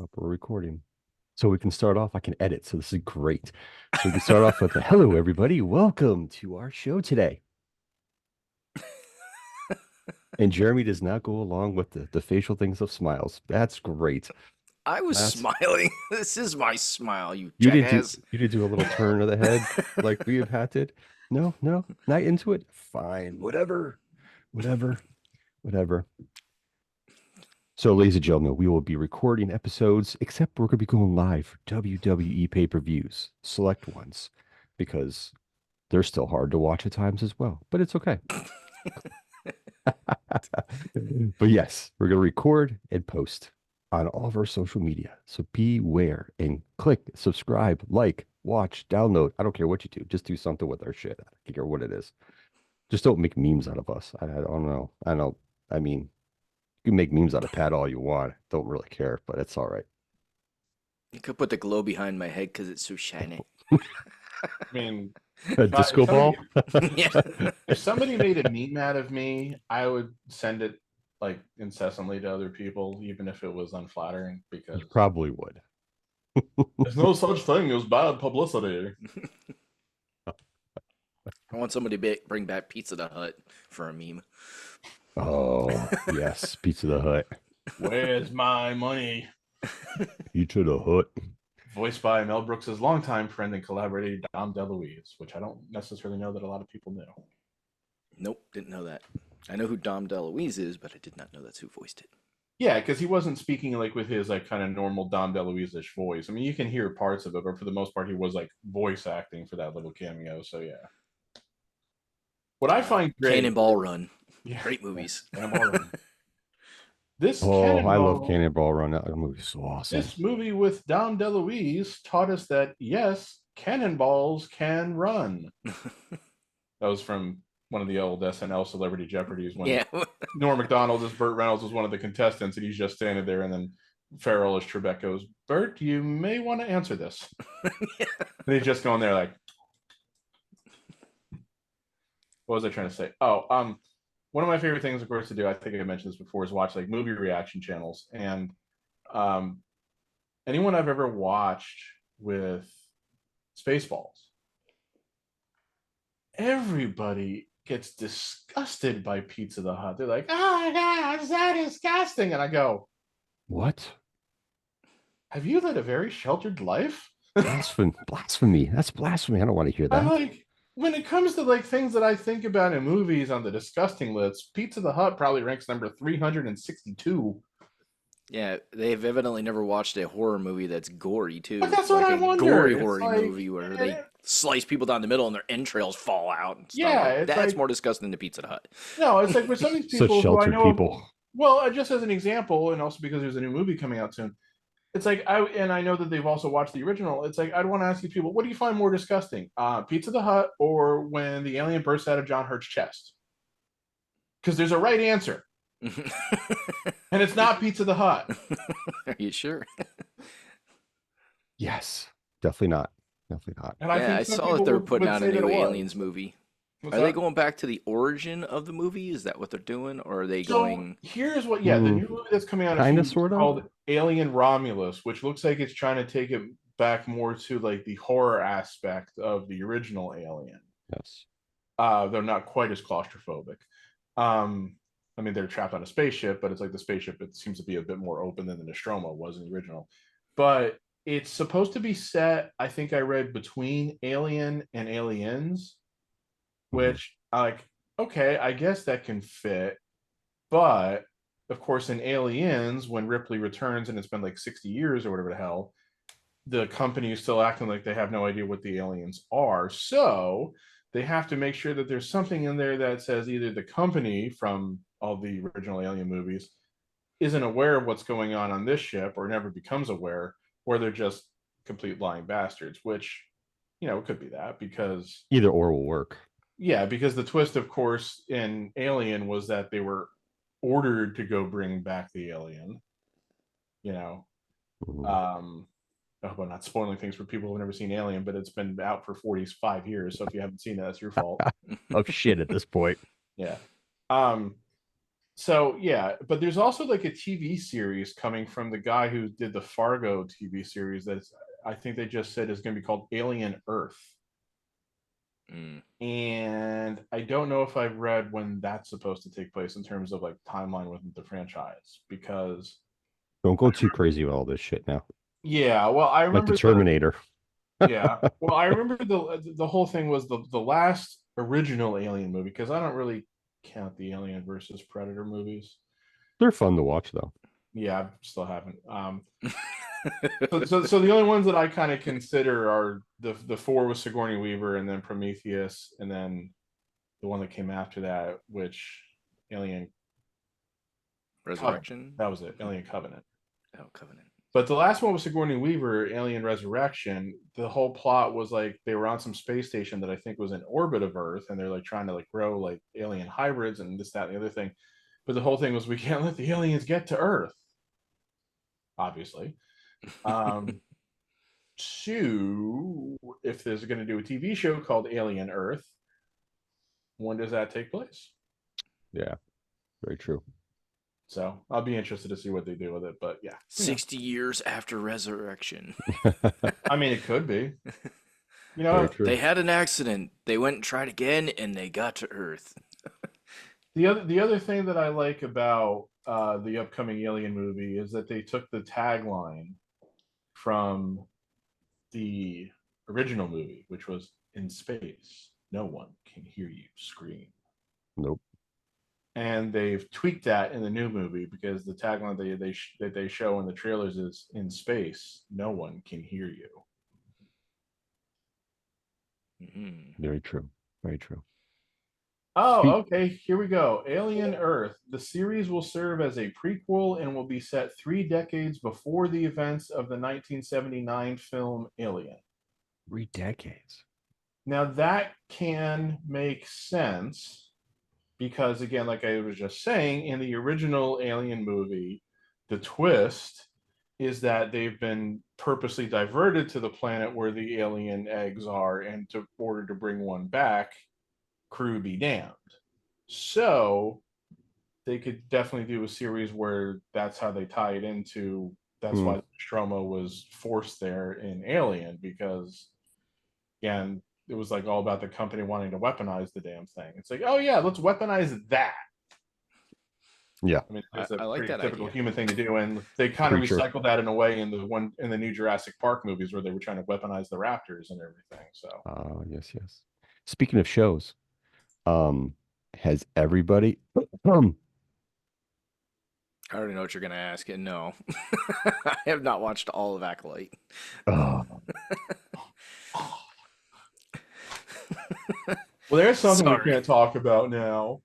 Hope we're recording. So we can start off. I can edit, so this is great. So we can start off with hello, everybody. Welcome to our show today. And Jeremy does not go along with the facial things of smiles. That's great. I was That's smiling. This is my smile, you you didn't do jackass. you didn't do a little turn of the head like we have had did. No, no, not into it. Fine, whatever, whatever, whatever. So, ladies and gentlemen, we will be recording episodes, except we're going to be going live for WWE pay-per-views, select ones, because they're still hard to watch at times as well, but it's okay. But yes, we're going to record and post on all of our social media. So beware and click, subscribe, like, watch, download. I don't care what you do. Just do something with our shit. I don't care what it is. Just don't make memes out of us. I don't know. I don't. I mean, you can make memes out of Pat all you want. Don't really care, but it's all right. You could put the glow behind my head because it's so shiny. I mean, A disco ball? Yeah. if somebody made a meme out of me, I would send it like incessantly to other people, even if it was unflattering, because You probably would. there's no such thing as bad publicity. I want somebody to bring back Pizza the Hut for a meme. Oh, yes. Pizza the Hut. Where's my money? Pizza the Hut. Voiced by Mel Brooks' longtime friend and collaborator, Dom DeLuise, which I don't necessarily know that a lot of people knew. Nope, didn't know that. I know who Dom DeLuise is, but I did not know that's who voiced it. Yeah, because he wasn't speaking like with his like kind of normal Dom DeLuise-ish voice. I mean, you can hear parts of it, but for the most part, he was like voice acting for that little cameo. So yeah. What I find great, Cannonball Run. yeah, Great movies. Cannonball Run. This Oh, I love Cannonball, Cannonball Run. That movie's so awesome. this movie with Dom DeLuise taught us that yes, cannonballs can run. That was from one of the old SNL Celebrity Jeopardies when Yeah. Norm Macdonald as Burt Reynolds was one of the contestants, and he's just standing there, and then Farrell as Trebek goes, "Burt, you may want to answer this." And he's just going there like, what was I trying to say? Oh, one of my favorite things, of course, to do, I think I mentioned this before, is watch like movie reaction channels. And um, anyone I've ever watched with Spaceballs, everybody gets disgusted by Pizza the Hut. They're like, "Oh my god, it's so disgusting!" And I go, What? "Have you led a very sheltered life?" Blasphemy. Blasphemy. That's blasphemy. I don't want to hear I'm that. like, when it comes to like things that I think about in movies on the disgusting list, Pizza the Hut probably ranks number 362. Yeah, they've evidently never watched a horror movie that's gory too. But that's what I a wonder. gory It's horror like, movie where they slice people down the middle and their entrails fall out and stuff. Yeah, Like, it's that's like- more disgusting than Pizza Hut. no, it's like for some of these Such people who I sheltered know, people. well, just as an example, and also because there's a new movie coming out soon, it's like I know that they've also watched the original. It's like I'd want to ask these people, what do you find more disgusting, Pizza the Hut or when the alien bursts out of John Hurt's chest? Because there's a right answer, and it's not Pizza the Hut. Are you sure? Yes. Definitely not. Definitely not. And Yeah, I some saw that people they're would putting out say a that new it was. Aliens movie. What's Are they that? going back to the origin of the movie? Is that what they're doing, or are they So going? here's what, yeah, the new movie that's coming out Kinda, is sorta? called Alien Romulus, which looks like it's trying to take it back more to like the horror aspect of the original Alien. Yes. They're not quite as claustrophobic. I mean, they're trapped on a spaceship, but it's like the spaceship, it seems to be a bit more open than the Nostromo was in the original. But it's supposed to be set, I think I read, between Alien and Aliens, which I like, okay, I guess that can fit. But of course, in Aliens, when Ripley returns and it's been like 60 years or whatever the hell, the company is still acting like they have no idea what the aliens are. So they have to make sure that there's something in there that says either the company from all the original Alien movies isn't aware of what's going on this ship or never becomes aware, or they're just complete lying bastards, which, you know, it could be that because, Either or will work. yeah, because the twist, of course, in Alien was that they were ordered to go bring back the alien, you know. Mhm. I hope I'm not spoiling things for people who've never seen Alien, but it's been out for 45 years. So if you haven't seen it, that's your fault. Of shit at this point. Yeah. So yeah, but there's also like a TV series coming from the guy who did the Fargo TV series that's I think they just said is going to be called Alien Earth. Mm. And I don't know if I've read when that's supposed to take place in terms of like timeline within the franchise because Don't go too crazy with all this shit now. yeah, well I Like the remember Terminator. yeah, well I remember the whole thing was the last original Alien movie because I don't really count the Alien versus Predator movies. They're fun to watch though. Yeah, I still haven't. So the only ones that I kind of consider are the four with Sigourney Weaver, and then Prometheus, and then the one that came after that, which Alien Resurrection. that was it, Alien Covenant. Oh, Covenant. But the last one was Sigourney Weaver, Alien Resurrection. The whole plot was like they were on some space station that I think was in orbit of Earth, and they're like trying to like grow like alien hybrids and this, that, and the other thing. But the whole thing was we can't let the aliens get to Earth, obviously. Two, if there's going to do a TV show called Alien Earth, when does that take place? Yeah, very true. So I'll be interested to see what they do with it. But yeah, 60 years after Resurrection. I mean, it could be. You Very know, true. They had an accident. They went and tried again, and they got to Earth. the other thing that I like about the upcoming Alien movie is that they took the tagline from the original movie, which was "In space, no one can hear you scream." Nope. And they've tweaked that in the new movie because the tagline that they show in the trailers is "In space, no one can hear you." Mhm. Very true. Very true. Oh, okay. Here we go. Alien Earth. The series will serve as a prequel and will be set 3 decades before the events of the 1979 film Alien. 3 decades. Now that can make sense because, again, like I was just saying, in the original Alien movie, the twist is that they've been purposely diverted to the planet where the alien eggs are, and to order to bring one back, crew be damned. So they could definitely do a series where that's how they tie it into. That's why Stroma was forced there in Alien because, again, it was like all about the company wanting to weaponize the damn thing. It's like, oh yeah, let's weaponize that. Yeah. I mean, it's a I like pretty that typical idea. human thing to do, and they kind of Creature. recycled that in a way in the new Jurassic Park movies where they were trying to weaponize the raptors and everything. So Yes, yes. Speaking of shows, has everybody I already know what you're going to ask, and no. I have not watched all of Acolyte. oh, well, there's something Sorry. we can't talk about now.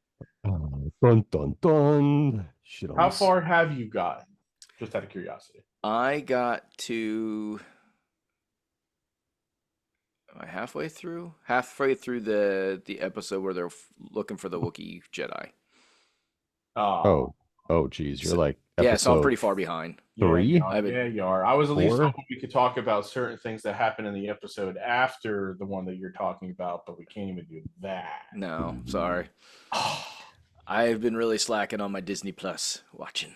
dun dun dun. Shit on How this. far have you gotten? Just out of curiosity. I got to halfway through the episode where they're looking for the Wookiee Jedi. Oh geez, you're So- like Yeah, so I'm episode pretty far behind. three? Yeah, I haven't- yeah, you are. I was at least Four? hoping we could talk about certain things that happened in the episode after the one that you're talking about, but we can't even do that. No, sorry. I've been really slacking on my Disney Plus watching.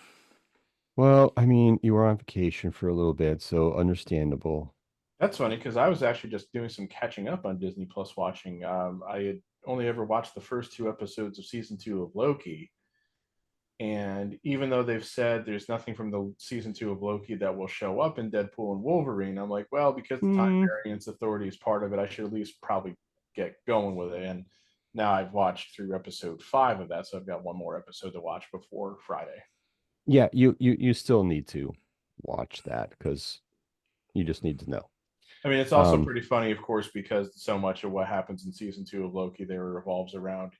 Well, I mean, you were on vacation for a little bit, so understandable. That's funny because I was actually just doing some catching up on Disney Plus watching. I had only ever watched the first 2 episodes of season 2 of Loki. And even though they've said there's nothing from the season 2 of Loki that will show up in Deadpool and Wolverine, I'm like, well, because the Time Variance Authority is part of it, I should at least probably get going with it. And now I've watched through episode 5 of that, so I've got one more episode to watch before Friday. Yeah, you still need to watch that because you just need to know. I mean, it's also pretty funny, of course, because so much of what happens in season 2 of Loki there revolves around,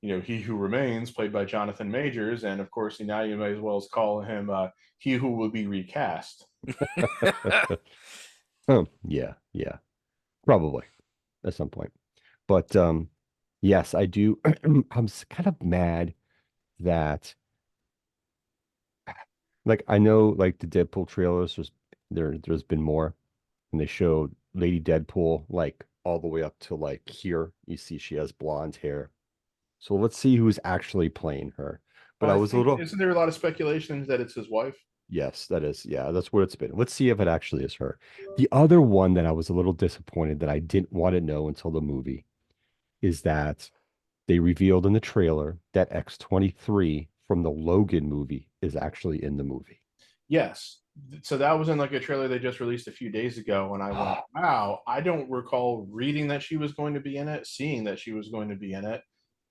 He Who Remains, played by Jonathan Majors, and of course, now you may as well call him He Who Will Be Recast. Yeah, probably at some point. But yes, I do. I'm kind of mad that, like, I know, like the Deadpool trailers, there's been more, and they showed Lady Deadpool like all the way up to like here. You see, she has blonde hair. So let's see who's actually playing her. But Well, I I was a think, little. isn't there a lot of speculation that it's his wife? Yes, that is. Yeah, that's what it's been. Let's see if it actually is her. The other one that I was a little disappointed that I didn't want to know until the movie is that they revealed in the trailer that X-23 from the Logan movie is actually in the movie. Yes. So that was in like a trailer they just released a few days ago, and I went, "Wow!" I don't recall reading that she was going to be in it, seeing that she was going to be in it.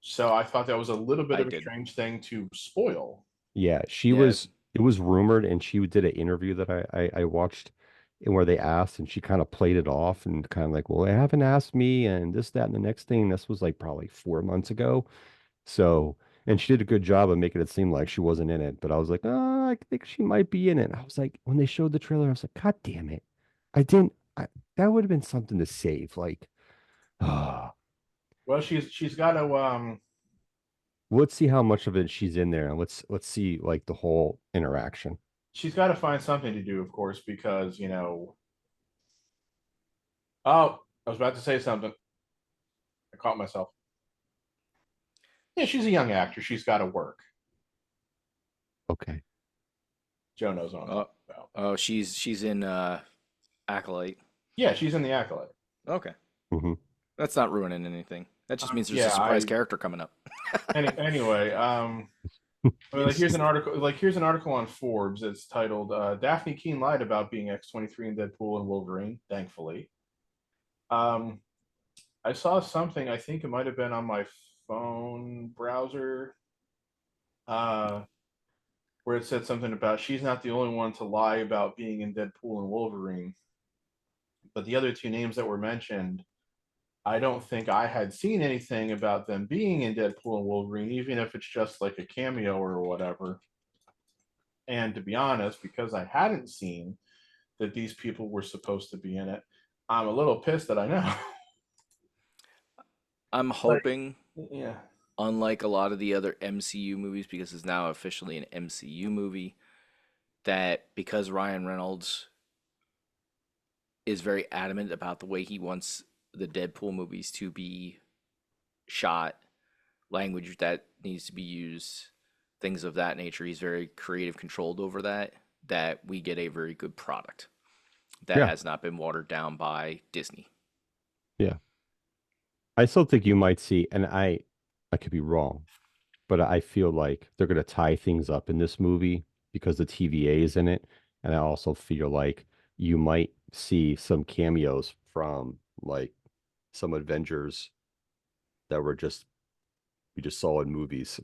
So I thought that was a little bit I of a did. strange thing to spoil. Yeah, she Yeah. was. It was rumored, and she did an interview that I watched, and where they asked, and she kind of played it off, and kind of like, "Well, they haven't asked me," and this, that, and the next thing. This was like probably 4 months ago. So, and she did a good job of making it seem like she wasn't in it. But I was like, oh, I think she might be in it. I was like, when they showed the trailer, I was like, God damn it, I didn't. That would have been something to save. Like, ah, Well, she's got to let's see how much of it she's in there, and let's see like the whole interaction. she's got to find something to do, of course, because Oh, I was about to say something. I caught myself. Yeah, she's a young actor. She's got to work. Okay. Joe knows what I'm talking about. Oh, she's in Acolyte. Yeah, she's in The Acolyte. Okay. Hmm. That's not ruining anything. That just means there's yeah, a surprise character coming up. Anyway, like here's an article. Here's an article on Forbes. It's titled "Daphne Keane lied about being X-23 in Deadpool and Wolverine." Thankfully, I saw something. I think it might have been on my phone browser, uh, where it said something about she's not the only one to lie about being in Deadpool and Wolverine. But the other two names that were mentioned, I don't think I had seen anything about them being in Deadpool and Wolverine, even if it's just like a cameo or whatever. And to be honest, because I hadn't seen that these people were supposed to be in it, I'm a little pissed that I know. I'm hoping, Yeah. unlike a lot of the other MCU movies, because it's now officially an MCU movie, that because Ryan Reynolds is very adamant about the way he wants the Deadpool movies to be shot, language that needs to be used, things of that nature. He's very creative, controlled over that. That we get a very good product that Yeah. has not been watered down by Disney. Yeah. I still think you might see, and I could be wrong, but I feel like they're gonna tie things up in this movie because the TVA is in it, and I also feel like you might see some cameos from like some Avengers that we just saw in movies.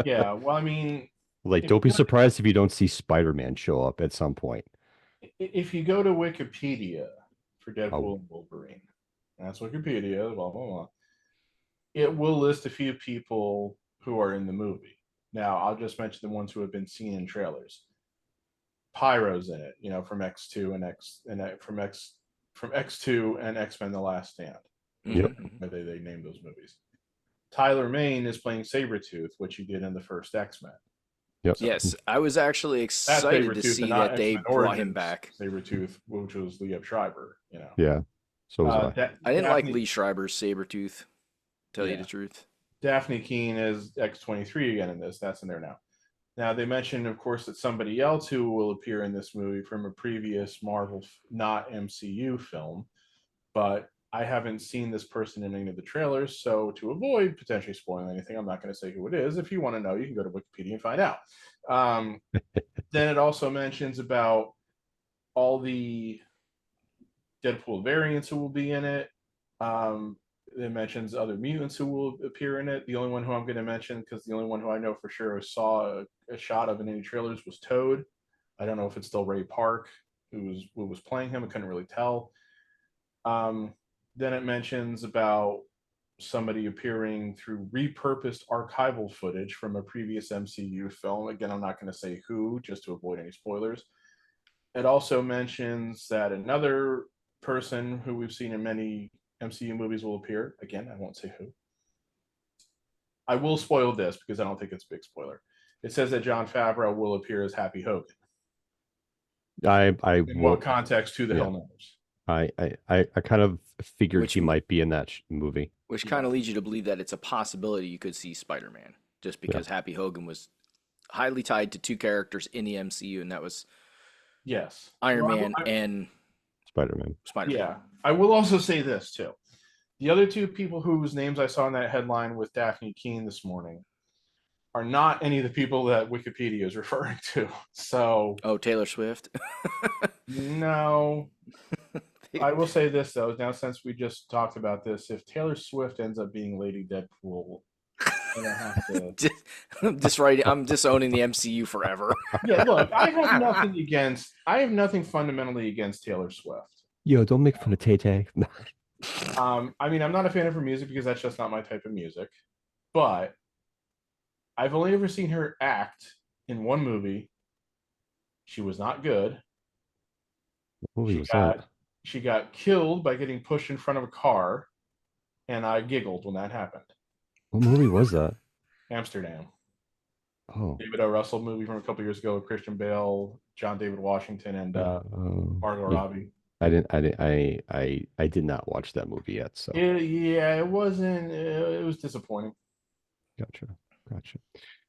Yeah. Well, I mean, Like, if don't be you, surprised if you don't see Spider-Man show up at some point. if you go to Wikipedia for Oh, Deadpool and Wolverine, that's Wikipedia, blah, blah, blah, it will list a few people who are in the movie. Now, I'll just mention the ones who have been seen in trailers. Pyro's in it, from X2 and from X2 and X-Men: The Last Stand. Yep. They named those movies. Tyler Mane is playing Sabretooth, which he did in the first X-Men. Yep. Yes, I was actually That's excited to Sabretooth see and not that they X-Men brought him Origins back. Sabretooth, which was Liev Schreiber, Yeah. So was I. I didn't like Daphne, Lee Schreiber's Sabretooth, tell you Yeah. the truth. Daphne Keane is X-23 again in this. That's in there now. Now they mentioned, of course, that somebody else who will appear in this movie from a previous Marvel, not MCU film, but I haven't seen this person in any of the trailers. So to avoid potentially spoiling anything, I'm not going to say who it is. If you want to know, you can go to Wikipedia and find out. Then it also mentions about all the Deadpool variants who will be in it. It mentions other mutants who will appear in it. The only one who I'm going to mention, because the only one who I know for sure saw a shot of in any trailers, was Toad. I don't know if it's still Ray Park who was playing him. I couldn't really tell. Then it mentions about somebody appearing through repurposed archival footage from a previous MCU film. Again, I'm not going to say who, just to avoid any spoilers. It also mentions that another person who we've seen in many MCU movies will appear. Again, I won't say who. I will spoil this because I don't think it's a big spoiler. It says that Jon Favreau will appear as Happy Hogan. I In what context? Who the Yeah. hell knows? I kind of figured Which he might be in that movie. Which kind of leads you to believe that it's a possibility you could see Spider-Man, just because Happy Hogan was highly tied to two characters in the MCU, and that was Yes. Iron Well, Man and Spider-Man. Spider-Man. yeah. I will also say this too. The other two people whose names I saw in that headline with Daphne Keene this morning are not any of the people that Wikipedia is referring to. So Oh, Taylor Swift. no. I will say this though. Now, since we just talked about this, if Taylor Swift ends up being Lady Deadpool, I'm gonna have to. I'm disowning the MCU forever. Yeah, look, I have nothing fundamentally against Taylor Swift. Yo, don't make fun of Tay Tay. I mean, I'm not a fan of her music because that's just not my type of music. But I've only ever seen her act in one movie. She was not good. What movie She was got that? she got killed by getting pushed in front of a car, and I giggled when that happened. What movie was that? Amsterdam. Oh, David O. Russell movie from a couple years ago with Christian Bale, John David Washington, and Margot yeah. Robbie. I did not watch that movie yet. So It wasn't. It was disappointing. gotcha.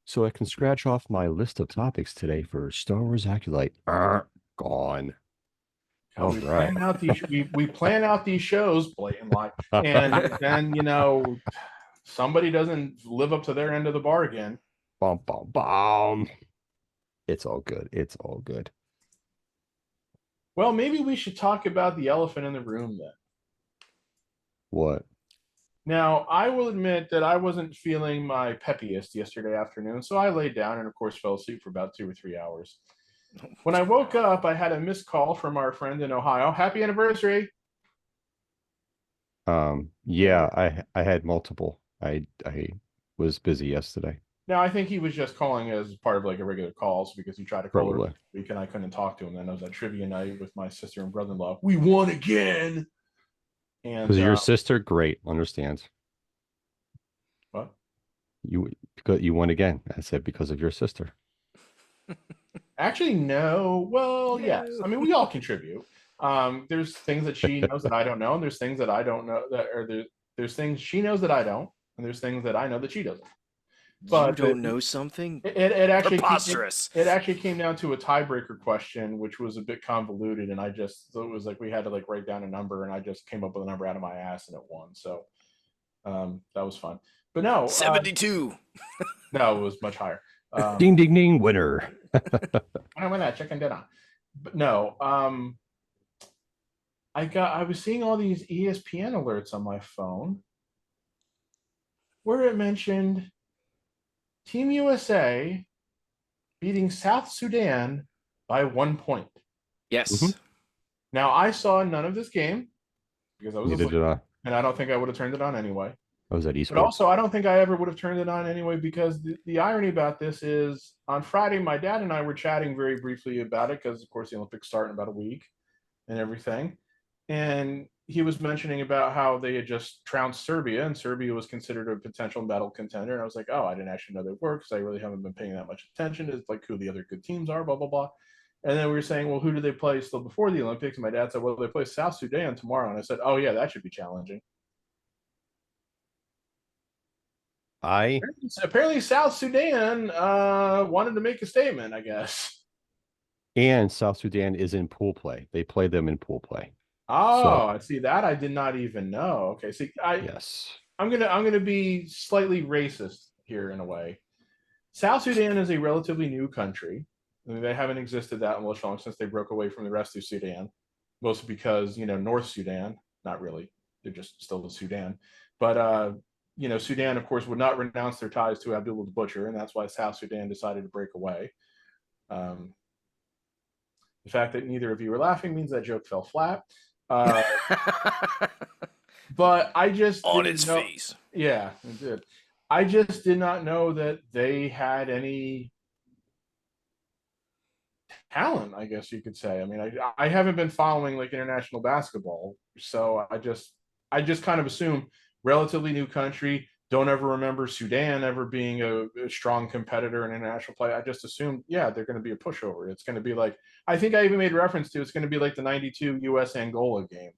So I can scratch off my list of topics today for Star Wars Acolyte. Gone. All We right. plan out these we plan out these shows, blatant lie, and then somebody doesn't live up to their end of the bargain. Bum, bum, bum. It's all good. It's all good. Well, maybe we should talk about the elephant in the room then. What? Now, I will admit that I wasn't feeling my peppiest yesterday afternoon, so I laid down and, of course, fell asleep for about 2 or 3 hours. When I woke up, I had a missed call from our friend in Ohio. Happy anniversary! Yeah, I had multiple. I was busy yesterday. Now, I think he was just calling as part of like a regular calls because he tried to call Probably. her week and I couldn't talk to him. Then I was at trivia night with my sister and brother-in-law. We won again. And Because your sister, great, understands. what? Because you won again. I said because of your sister. Actually, no. Well, yes. I mean, we all contribute. There's things that she knows that I don't know, and there's things that I don't know there's things she knows that I don't, and there's things that I know that she doesn't. But you don't know something? It actually Preposterous. It actually came down to a tiebreaker question, which was a bit convoluted, and it was like we had to like write down a number, and I just came up with a number out of my ass, and it won. So that was fun. But no, 72. no, it was much higher. Ding ding ding, winner. I went that chicken dinner. But no, I was seeing all these ESPN alerts on my phone where it mentioned Team USA beating South Sudan by 1 point. Yes. Mhm. Now, I saw none of this game because I was Neither asleep, did I. and I don't think I would have turned it on anyway. I was at But Eastwood. also, I don't think I ever would have turned it on anyway because the irony about this is on Friday, my dad and I were chatting very briefly about it because, of course, the Olympics start in about a week and everything. And he was mentioning about how they had just trounced Serbia, and Serbia was considered a potential medal contender. And I was like, oh, I didn't actually know they were because I really haven't been paying that much attention to like who the other good teams are, blah, blah, blah. And then we were saying, well, who do they play still before the Olympics? And my dad said, well, they play South Sudan tomorrow. And I said, oh, yeah, that should be challenging. Apparently South Sudan wanted to make a statement, I guess. And South Sudan is in pool play. They play them in pool play. Oh, I see that. I did not even know. Okay, see, Yes. I'm gonna be slightly racist here in a way. South Sudan is a relatively new country. I mean, they haven't existed that much long since they broke away from the rest of Sudan, mostly because North Sudan, not really, they're just still the Sudan, but Sudan, of course, would not renounce their ties to Abdullah the Butcher, and that's why South Sudan decided to break away. The fact that neither of you are laughing means that joke fell flat. But I just on its face. Yeah, it did. I just did not know that they had any talent, I guess you could say. I mean, I haven't been following like international basketball, so I just kind of assume relatively new country. Don't ever remember Sudan ever being a strong competitor in international play. I just assumed, yeah, they're going to be a pushover. It's going to be like, I think I even made reference to, it's going to be like the '92 U.S. Angola game.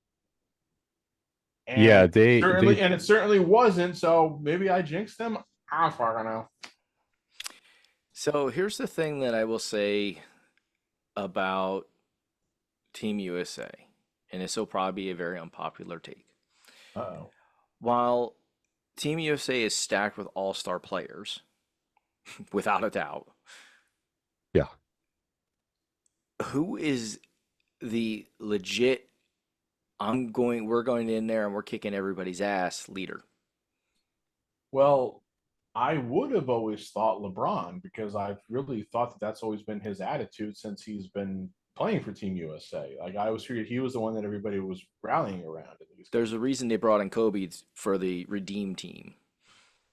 And yeah, it certainly wasn't. So maybe I jinxed them. I don't fucking know. So here's the thing that I will say about Team USA, and this will probably be a very unpopular take. Uh-oh. While Team USA is stacked with all-star players, without a doubt, Yeah. who is the legit we're going in there and we're kicking everybody's ass leader? Well, I would have always thought LeBron because I've really thought that that's always been his attitude since he's been playing for Team USA. Like I always figured he was the one that everybody was rallying around in these There's games. a reason they brought in Kobe for the Redeem team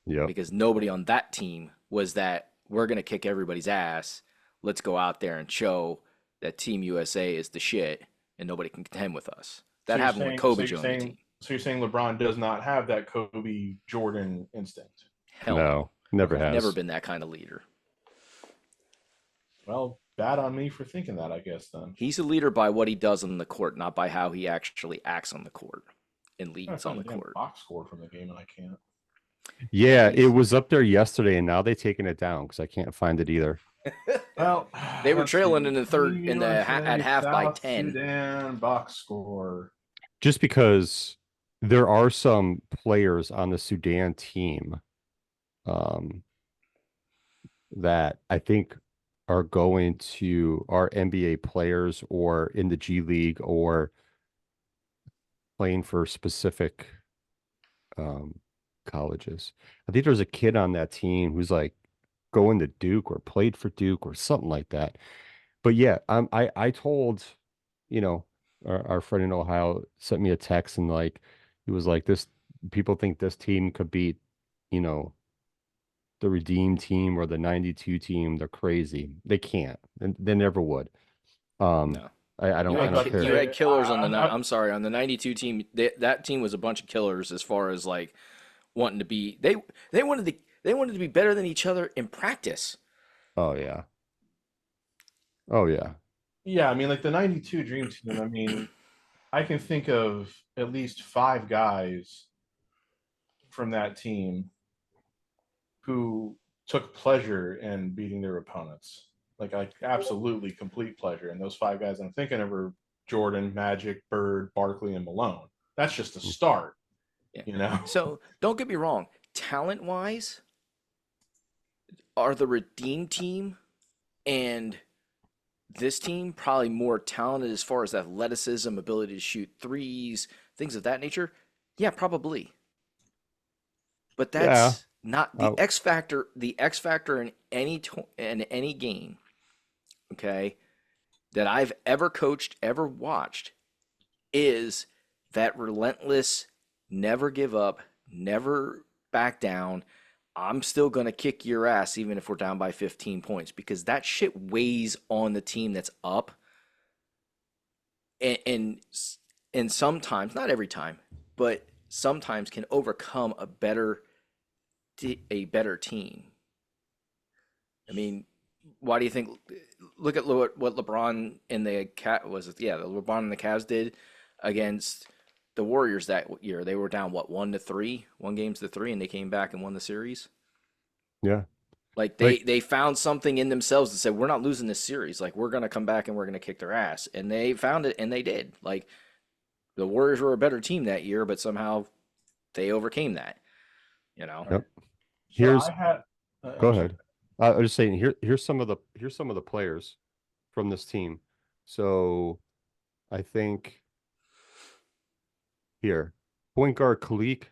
Yep. because nobody on that team was that we're going to kick everybody's ass. Let's go out there and show that Team USA is the shit and nobody can contend with us. So That you're happened when saying, Kobe joined the team. so you're saying LeBron does not have that Kobe Jordan instinct. Hell no. No, never He's has. never been that kind of leader. Well, bad on me for thinking that, I guess then. He's a leader by what he does on the court, not by how he actually acts on the court and I leads found on the the damn court. box score from the game and I can't. Yeah, it was up there yesterday, and now they've taken it down because I can't find it either. Well, They were let's trailing see. in the third Team at half by South 10. Sudan box score. Just because there are some players on the Sudan team that I think are going to are NBA players or in the G League or playing for specific colleges. I think there's a kid on that team who's like going to Duke or played for Duke or something like that. But yeah, I told, you know, our friend in Ohio sent me a text and like he was like, this people think this team could beat, you know, the Redeem team or the 92 team. They're crazy. They can't. And they never would. Um No. I don't Yeah, I I was don't about to care. You had say, killers on the I- I'm sorry, on the 92 team. That team was a bunch of killers as far as like wanting to be they wanted to be better than each other in practice. Oh yeah. Oh yeah. yeah, I mean, like the 92 Dream Team, I mean, I can think of at least 5 guys from that team who took pleasure in beating their opponents. Like absolutely complete pleasure. And those 5 guys I'm thinking of are Jordan, Magic, Bird, Barkley, and Malone. That's just a start, Yeah. you know? So don't get me wrong, talent wise, are the Redeem team and this team probably more talented as far as athleticism, ability to shoot threes, things of that nature? Yeah, probably. But Yeah. that's not the Oh. X factor. The X factor in in any game, okay, that I've ever coached, ever watched, is that relentless, never give up, never back down. I'm still gonna kick your ass even if we're down by 15 points because that shit weighs on the team that's up. And and sometimes, not every time, but sometimes can overcome a better team. I mean, why do you think? Look at what LeBron and the cat was it? Yeah, the LeBron and the Cavs did against the Warriors that year. They were down what 1-3, 1 games to 3, and they came back and won the series. Yeah. Like Like- they found something in themselves that said we're not losing this series. Like we're gonna come back and we're gonna kick their ass, and they found it and they did. Like the Warriors were a better team that year, but somehow they overcame that. You know. Yep. So Here's I had, Go I'm sorry. ahead. I was just saying here's some of the players from this team. So I think here, point guard Karlik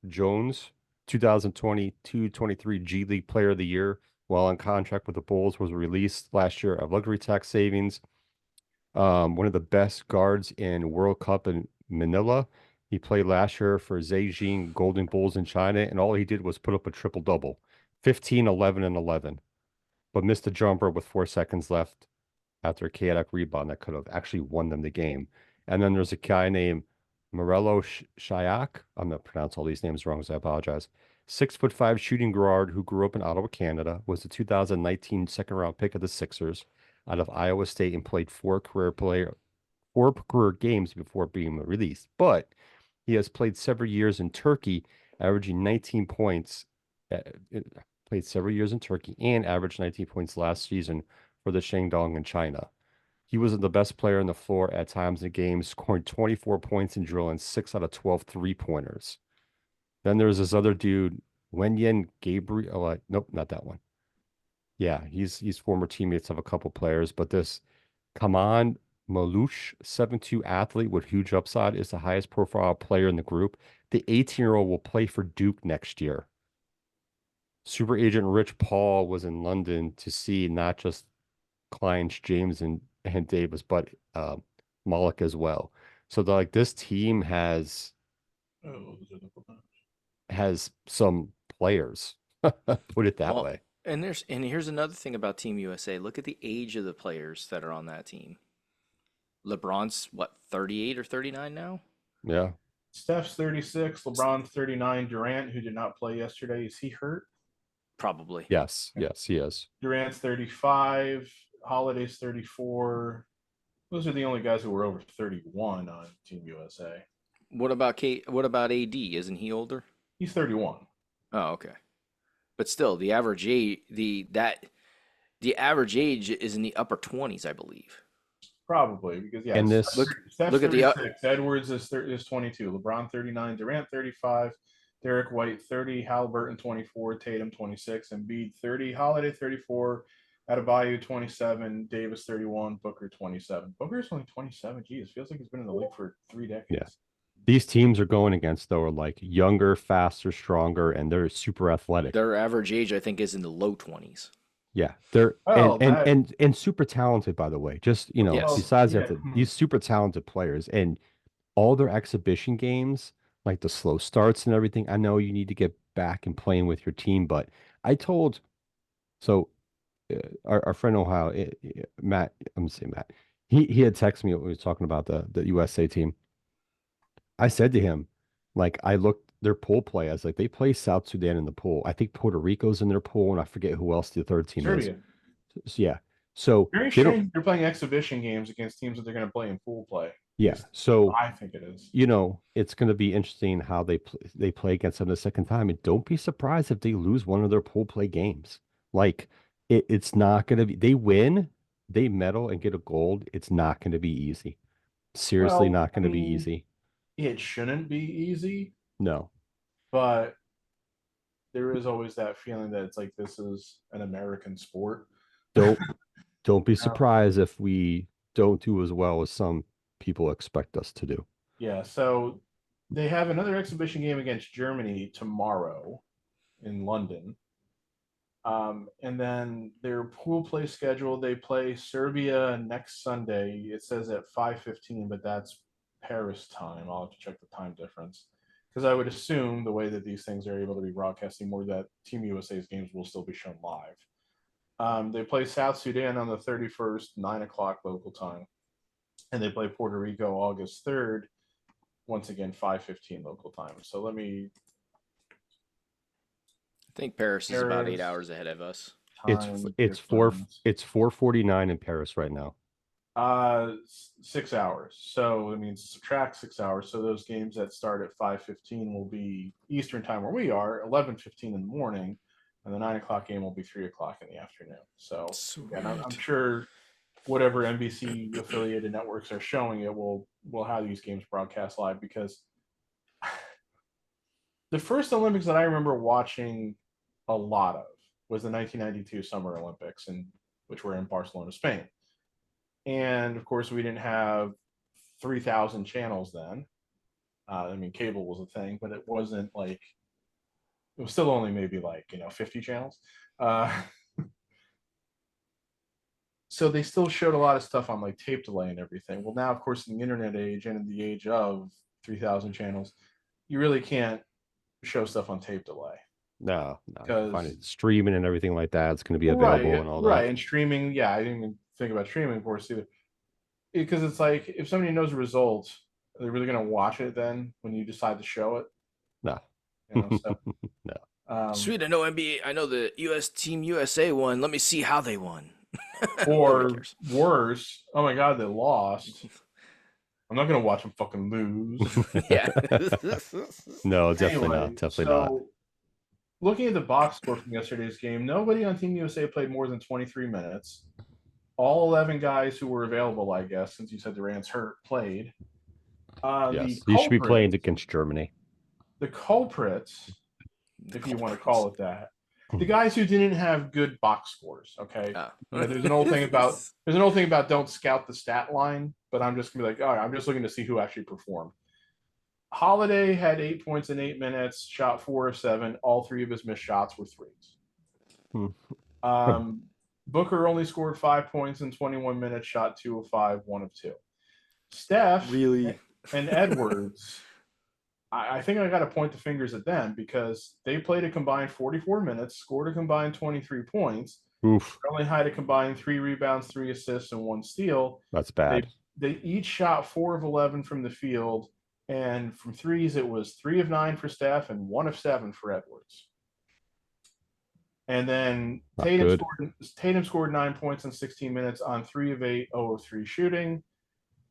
Jones, 2022-23 G League Player of the Year, while on contract with the Bulls, was released last year of luxury tax savings. One of the best guards in World Cup in Manila. He played last year for Zhejiang Golden Bulls in China, and all he did was put up a triple double, 15, 11, and 11, but missed a jumper with 4 seconds left after a chaotic rebound that could have actually won them the game. And then there's a guy named Morello Shayak. I'm going to pronounce all these names wrong, so I apologize. 6'5" shooting guard who grew up in Ottawa, Canada, was the 2019 second round pick of the Sixers out of Iowa State and played 4 career games before being released. But he has played several years in Turkey, averaging 19 points, played several years in Turkey, and averaged 19 points last season for the Shandong in China. He was the best player on the floor at times in the game, scoring 24 points in drill and 6 out of 12 three-pointers. Then there's this other dude, Wenyan Gabriel. Nope, not that one. Yeah, he's former teammates of a couple players, but this Kaman Malouche, 7'2" athlete with huge upside, is the highest profile player in the group. The 18-year-old will play for Duke next year. Super agent Rich Paul was in London to see not just Klein, James, and Davis, but Malik as well. So this team has some players. Put it that Well, way. And here's another thing about Team USA. Look at the age of the players that are on that team. LeBron's what, 38 or 39 now? Yeah. Steph's 36, LeBron 39, Durant, who did not play yesterday, is he hurt? Probably. Yes, he is. Durant's 35, Holiday's 34. Those are the only guys who were over 31 on Team USA. What about AD? Isn't he older? He's 31. Oh, okay. But still, the average age is in the upper 20s, I believe. Probably because And this Steph's look at the 36, Edwards is 22, LeBron 39, Durant 35, Derek White 30, Halliburton 24, Tatum 26, Embiid 30, Holiday 34, Adebayo 27, Davis 31, Booker 27. Booker's only 27. Geez, feels like he's been in the league for 3 decades. Yeah. These teams are going against, though, are like younger, faster, stronger, and they're super athletic. Their average age, I think, is in the low 20s. Yeah, they're and super talented, by the way. Just Yes. besides that, these super talented players and all their exhibition games, like the slow starts and everything. I know you need to get back and playing with your team, but I told our friend Ohio, Matt. I'm gonna say Matt. He had texted me when we was talking about the USA team. I said to him, like, I looked their pool play. I was like, they play South Sudan in the pool. I think Puerto Rico's in their pool, and I forget who else the third team is. So, yeah. So very strange. They're playing exhibition games against teams that they're going to play in pool play. Yeah. So I think it is. It's going to be interesting how they play against them the second time, and don't be surprised if they lose one of their pool play games. Like it's not going to be. They win, they medal and get a gold. It's not going to be easy. Seriously, not going to be easy. It shouldn't be easy. No. But there is always that feeling that it's like this is an American sport. Don't be surprised if we don't do as well as some people expect us to do. Yeah, so they have another exhibition game against Germany tomorrow in London. And then their pool play schedule, they play Serbia next Sunday. It says at 5:15, but that's Paris time. I'll have to check the time difference because I would assume the way that these things are able to be broadcasting more that Team USA's games will still be shown live. They play South Sudan on the 31st, 9 o'clock local time, and they play Puerto Rico August 3rd, once again 5:15 local time. So I think Paris is about 8 hours ahead of us. It's 4:49 in Paris right now. 6 hours. So it means subtract 6 hours. So those games that start at 5:15 will be Eastern time where we are, 11:15 in the morning, and the 9 o'clock game will be 3 o'clock in the afternoon. So and I'm sure whatever NBC affiliated networks are showing it will have these games broadcast live because the first Olympics that I remember watching a lot of was the 1992 Summer Olympics, which were in Barcelona, Spain. And of course, we didn't have 3,000 channels then. Cable was a thing, but it wasn't like it was still only maybe 50 channels. So they still showed a lot of stuff on tape delay and everything. Well, now, of course, in the internet age and in the age of 3,000 channels, you really can't show stuff on tape delay. No, because streaming and everything like that, it's going to be available and all that. Right, and streaming, yeah, I didn't even think about streaming, of course, either. Because it's like, if somebody knows the results, are they really going to watch it then when you decide to show it? No. No. Sweet, I know NBA, I know the Team USA won. Let me see how they won. Or worse, oh my God, they lost. I'm not going to watch them fucking lose. Yeah. No, definitely not. Definitely not. looking at the box score from yesterday's game, nobody on Team USA played more than 23 minutes. All 11 guys who were available, I guess, since you said Durant's hurt, played. Yes, he should be playing against Germany. The culprits, if you want to call it that, the guys who didn't have good box scores. Okay, there's an old thing about don't scout the stat line, but I'm just gonna be like, all right, I'm just looking to see who actually performed. Holiday had 8 points in 8 minutes, shot 4 of 7. All 3 of his missed shots were threes. Booker only scored 5 points in 21 minutes, shot 2 of 5, 1 of 2. Steph really and Edwards, I think I got to point the fingers at them because they played a combined 44 minutes, scored a combined 23 points. Oof. Only had a combined 3 rebounds, 3 assists, and 1 steal. That's bad. They each shot 4 of 11 from the field. And from threes, it was 3 of 9 for Steph and 1 of 7 for Edwards. And then Tatum scored 9 points in 16 minutes on 3 of 8, 0 of 3 shooting.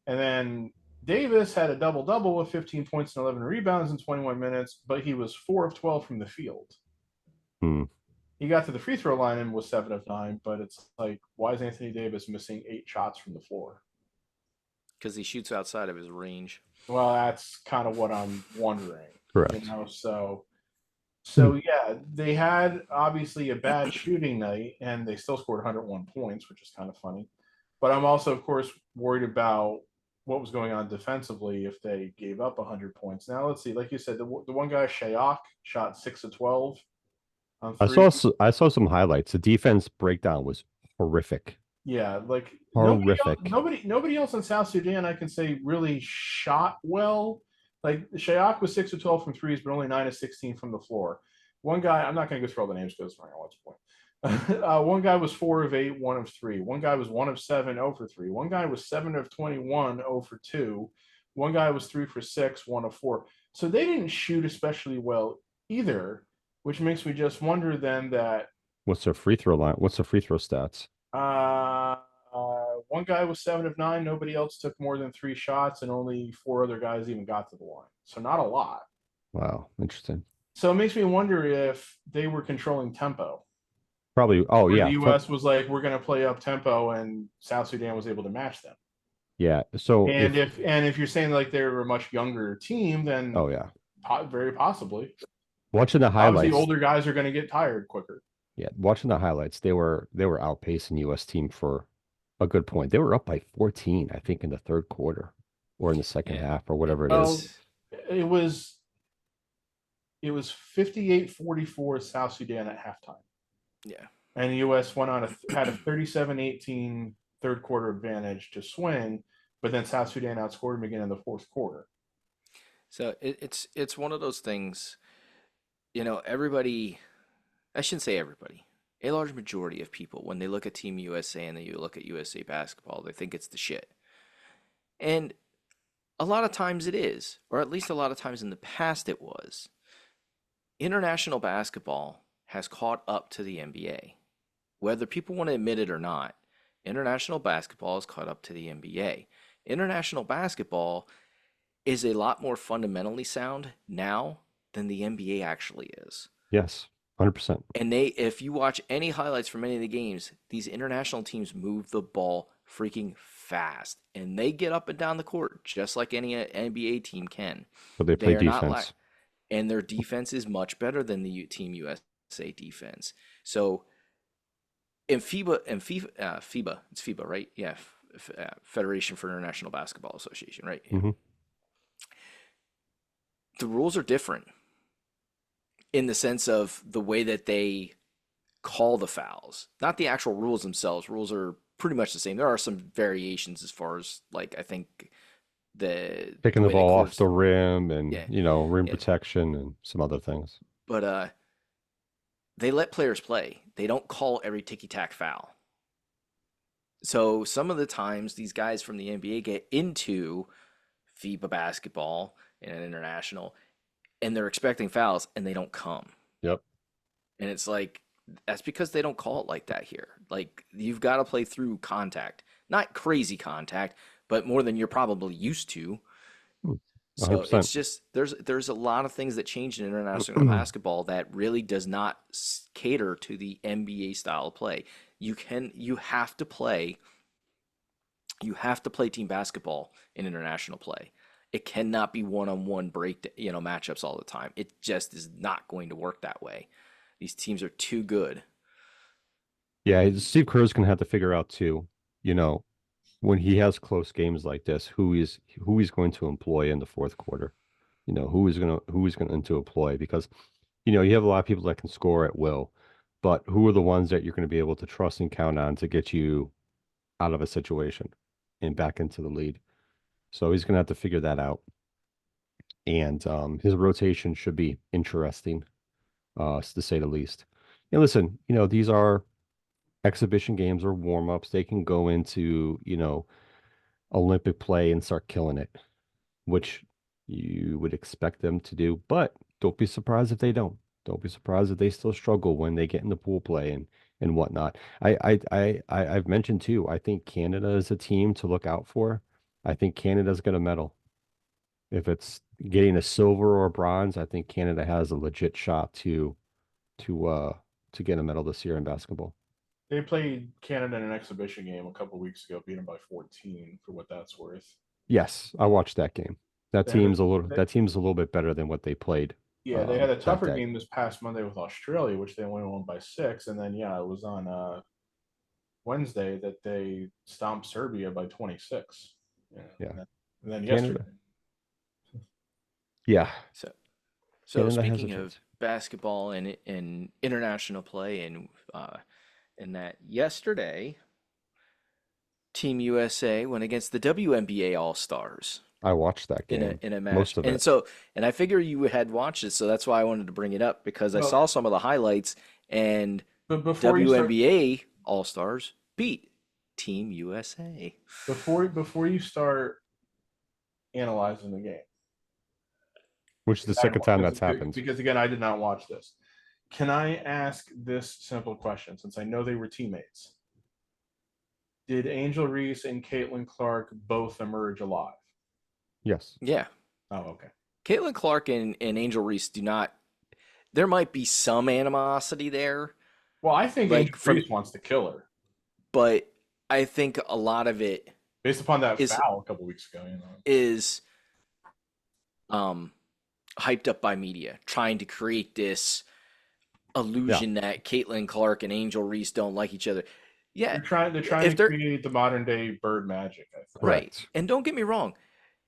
And then Davis had a double-double with 15 points and 11 rebounds in 21 minutes, but he was 4 of 12 from the field. He got to the free throw line and was 7 of 9, but it's like, why is Anthony Davis missing 8 shots from the floor? Because he shoots outside of his range. Well, that's kind of what I'm wondering. Correct. So yeah, they had obviously a bad shooting night, and they still scored 101 points, which is kind of funny. But I'm also, of course, worried about what was going on defensively if they gave up 100 points. Now, let's see. Like you said, the one guy, Shayak, shot 6 of 12. I saw some highlights. The defense breakdown was horrific. Yeah, like horrific. Nobody else in South Sudan I can say really shot well. Like Shayak was 6 of 12 from threes, but only 9 of 16 from the floor. One guy, I'm not going to go through all the names because I what's the point. One guy was 4 of 8, 1 of 3. One guy was 1 of 7, 0 for 3. One guy was 7 of 21, 0 for 2. One guy was 3 for 6, 1 of 4. So they didn't shoot especially well either, which makes me just wonder then that. What's their free throw line? What's the free throw stats? One guy was 7 of 9. Nobody else took more than 3 shots, and only 4 other guys even got to the line. So not a lot. Wow, interesting. So it makes me wonder if they were controlling tempo. Probably. Oh, yeah. The U.S. was like, we're going to play up tempo, and South Sudan was able to match them. Yeah. So if you're saying like they're a much younger team, then very possibly. Watching the highlights, obviously older guys are going to get tired quicker. Yeah, watching the highlights, they were outpacing U.S. team for a good point. They were up by 14, I think, in the third quarter or in the second half or whatever it is. It was 58-44 South Sudan at halftime. Yeah. And the U.S. went on had a 37-18 third quarter advantage to swing, but then South Sudan outscored them again in the fourth quarter. So it's one of those things, everybody, I shouldn't say everybody, a large majority of people, when they look at Team USA and they look at USA basketball, they think it's the shit. And a lot of times it is, or at least a lot of times in the past it was. International basketball has caught up to the NBA. Whether people want to admit it or not, international basketball has caught up to the NBA. International basketball is a lot more fundamentally sound now than the NBA actually is. Yes, 100%. And if you watch any highlights from any of the games, these international teams move the ball freaking fast, and they get up and down the court just like any NBA team can. But they play defense. And their defense is much better than the Team USA defense. So in FIBA, it's FIBA, right? Yeah, Federation for International Basketball Association, right? Yeah. Mm-hmm. The rules are different in the sense of the way that they call the fouls, not the actual rules themselves. Rules are pretty much the same. There are some variations as far as, like, I think picking the ball off the rim and rim protection and some other things. But they let players play. They don't call every ticky-tack foul. So some of the times these guys from the NBA get into FIBA basketball and an international, and they're expecting fouls, and they don't come. Yep. And it's like, that's because they don't call it like that here. Like, you've got to play through contact. Not crazy contact, but more than you're probably used to. So 100%. it's just there's a lot of things that change in international basketball that really does not cater to the NBA style of play. You have to play team basketball in international play. It cannot be one-on-one matchups all the time. It just is not going to work that way. These teams are too good. Yeah, Steve Kerr's gonna have to figure out too, you know, when he has close games like this, who he's going to employ in the fourth quarter. Who he's going to into employ because you have a lot of people that can score at will, but who are the ones that you're going to be able to trust and count on to get you out of a situation and back into the lead. So he's going to have to figure that out. And his rotation should be interesting, to say the least. And listen, these are exhibition games or warm-ups. They can go into, Olympic play and start killing it, which you would expect them to do, but don't be surprised if they don't. Don't be surprised if they still struggle when they get into pool play and whatnot. I've mentioned too, I think Canada is a team to look out for. I think Canada's going to medal. If it's getting a silver or a bronze, I think Canada has a legit shot to get a medal this year in basketball. They played Canada in an exhibition game a couple weeks ago, beat them by 14 for what that's worth. Yes, I watched that game. That They had team's a- a little they- that team's a little bit better than what they played. Yeah, they had a that tougher day. game this past Monday with Australia, which they only won by 6, and then it was on Wednesday that they stomped Serbia by 26. Yeah. And then Canada. yesterday. Yeah. So Canada has a speaking of chance. basketball and international play, and that yesterday, Team USA went against the WNBA All Stars I watched that in game. a match. Most of And it. so, and I figure you had watched it, so that's why I wanted to bring it up because I Well- saw some of the highlights, and But before you start, WNBA All Stars beat Team USA. before you start analyzing the game, Which is the second time that's because- happened. Because again, I did not watch this. Can I ask this simple question since I know they were teammates? Did Angel Reese and Caitlin Clark both emerge alive? Yes. Yeah. Oh, okay. Caitlin Clark and Angel Reese do not. There might be some animosity there, Well, I think Like, Angel from- Reese wants to kill her but I think a lot of it based upon that Is- foul a couple weeks ago. is hyped up by media, trying to create this illusion that Caitlin Clark and Angel Reese don't like each other. Yeah, They're trying If to they're- create the modern day Bird Magic. I think. right. Correct. And don't get me wrong,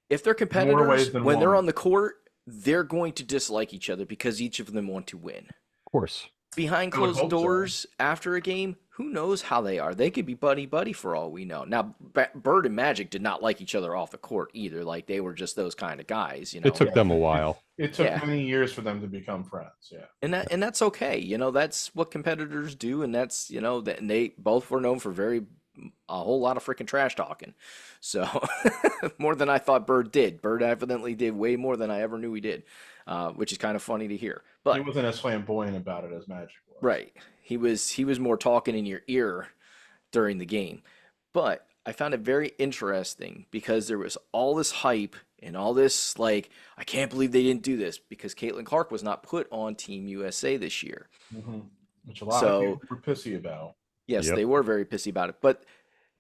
if they're ways competitors, than when they're one. on the court, they're going to dislike each other because each of them want to win. Of course. Behind I would closed hope so. doors after a game, who knows how they are? They could be buddy for all we know. Now, Bird and Magic did not like each other off the court either. Like they were just those kind of guys, It took them a while. It took Yeah. many years for them to become friends. Yeah. and that's okay. That's what competitors do, and that's and they both were known for a whole lot of freaking trash talking. So more than I thought Bird did. Bird evidently did way more than I ever knew he did, which is kind of funny to hear. But He wasn't as flamboyant about it as Magic was. right, he was more talking in your ear during the game. But I found it very interesting because there was all this hype and all this like, I can't believe they didn't do this because Caitlin Clark was not put on Team USA this year. Mhm. Which a lot So- of people were pissy about. Yes, Yep. they were very pissy about it. But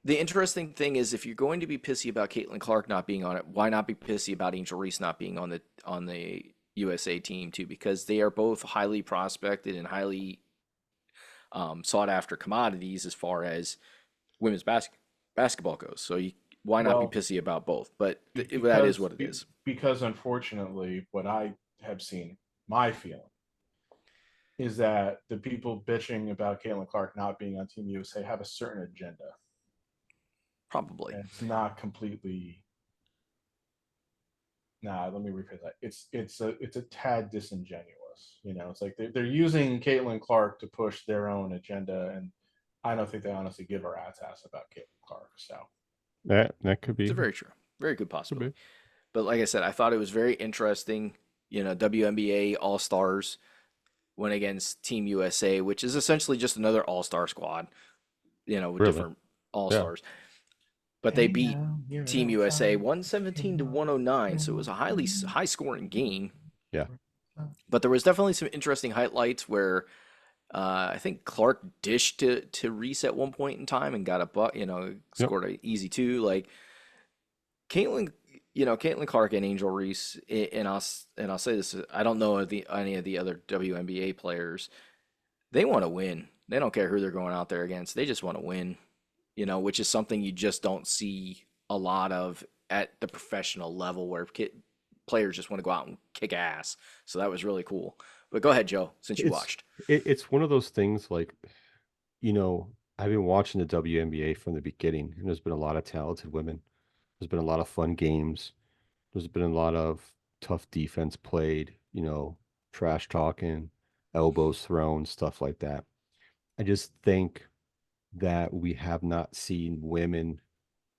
the interesting thing is, if you're going to be pissy about Caitlin Clark not being on it, why not be pissy about Angel Reese not being on the USA team too? Because they are both highly prospected and highly sought after commodities as far as women's basketball goes. So why not Well, be pissy about both? But that is Because- what it is. Because unfortunately, what I have seen, my feeling, is that the people bitching about Caitlin Clark not being on Team USA have a certain agenda. Probably. And it's not completely. Nah, let me rephrase that. It's a tad disingenuous. It's like they're using Caitlin Clark to push their own agenda, and I don't think they honestly give a rat's ass about Caitlin Clark. So That could be. It's very true. Very good Could be. possibility. But like I said, I thought it was very interesting. WNBA All Stars went against Team USA, which is essentially just another All Star squad. With Really? different All Stars. but they Hey beat now, you're Team on USA fire. 117 to 109, so it was a high scoring game. Yeah. But there was definitely some interesting highlights where I think Clark dished to Reese at one point in time and got a Yep. scored an easy two. Like Caitlin, Caitlin Clark and Angel Reese, and I'll say this: I don't know any of the other WNBA players. They want to win. They don't care who they're going out there against. They just want to win. Which is something you just don't see a lot of at the professional level, where players just want to go out and kick ass. So that was really cool. But go ahead, Joe, since you It's watched. it's one of those things like, you know, I've been watching the WNBA from the beginning, and there's been a lot of talented women. There's been a lot of fun games. There's been a lot of tough defense played, trash talking, elbows thrown, stuff like that. I just think that we have not seen women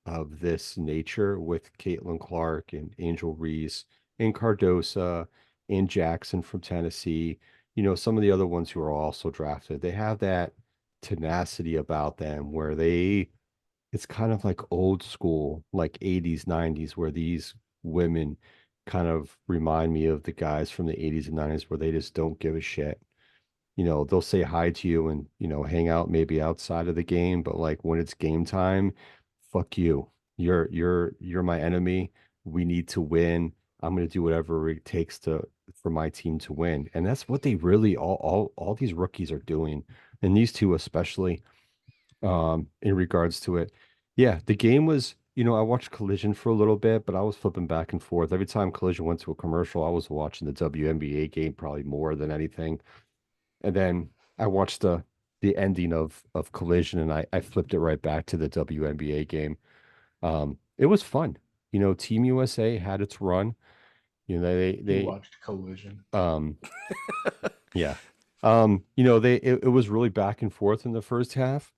of this nature with Caitlin Clark and Angel Reese and Cardosa and Jackson from Tennessee. Some of the other ones who are also drafted, they have that tenacity about them where it's kind of like old school, like 80s, 90s, where these women kind of remind me of the guys from the 80s and 90s where they just don't give a shit. They'll say hi to you and, hang out maybe outside of the game, but like when it's game time, fuck you. You're my enemy. We need to win. I'm going to do whatever it takes for my team to win. And that's what they really all these rookies are doing. And these two especially in regards to it. Yeah, the game was, I watched Collision for a little bit, but I was flipping back and forth. Every time Collision went to a commercial, I was watching the WNBA game probably more than anything. And then I watched the ending of Collision and I flipped it right back to the WNBA game. It was fun. Team USA had its run. You They watched Collision. yeah. It was really back and forth in the first half.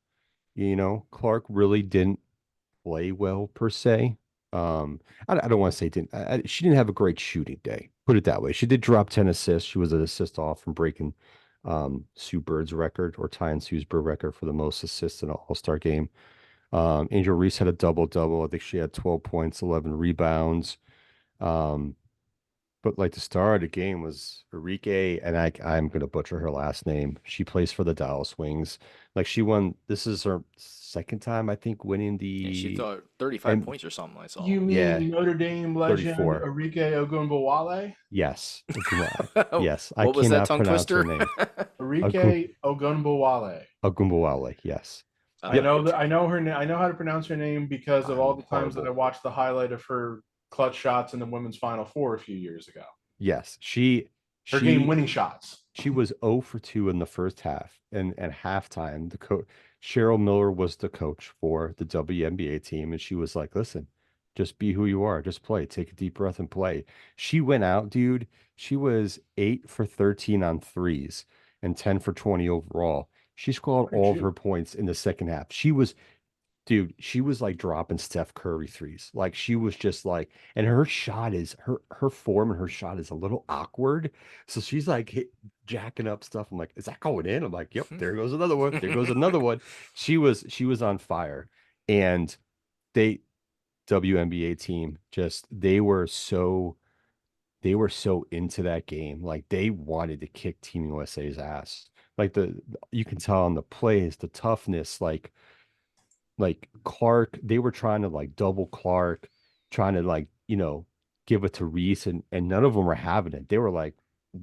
Clark really didn't play well per se. I don't want to say didn't. She didn't have a great shooting day. Put it that way. She did drop 10 assists. She was an assist off from breaking Sue Bird's record or tying Sue's Bird record for the most assists in an All-Star game. Angel Reese had a double-double. I think she had 12 points, 11 rebounds. Um, but like the star of the game was Enrique, and I'm gonna butcher her last name. She plays for the Dallas Wings. Like she won. This is her second time, I think, winning Yeah, she the thought 35 and points or something. I saw. You yeah, mean Notre Dame legend 34. Enrique Ogunbowale? Yes, yes. I What was that cannot tongue pronounce her twister? name. Agu- Enrique Ogunbowale. Agumbawale. Yes. I Yep. know that I know her. I know how to pronounce her name because of all I'm the times that I horrible. watched the highlight of her clutch shots in the women's Final Four a few years ago. Yes. Her She game-winning shots. She was 0 for 2 in the first half. And at halftime, the coach Cheryl Miller was the coach for the WNBA team. And she was like, listen, just be who you are. Just play. Take a deep breath and play. She went out, dude. She was 8 for 13 on threes and 10 for 20 overall. She scored Great all of her shoot. points in the second half. Dude, she was like dropping Steph Curry threes. Like she was just like, and her shot is her form and her shot is a little awkward. So she's like jacking up stuff. I'm like, is that going in? I'm like, yep, there goes another one. There goes another one. She was on fire. And they WNBA team just they were so into that game. Like they wanted to kick Team USA's ass. Like you can tell on the plays, the toughness, like Clark, they were trying to like double Clark, trying to like, give it to Reese and none of them were having it. They were like,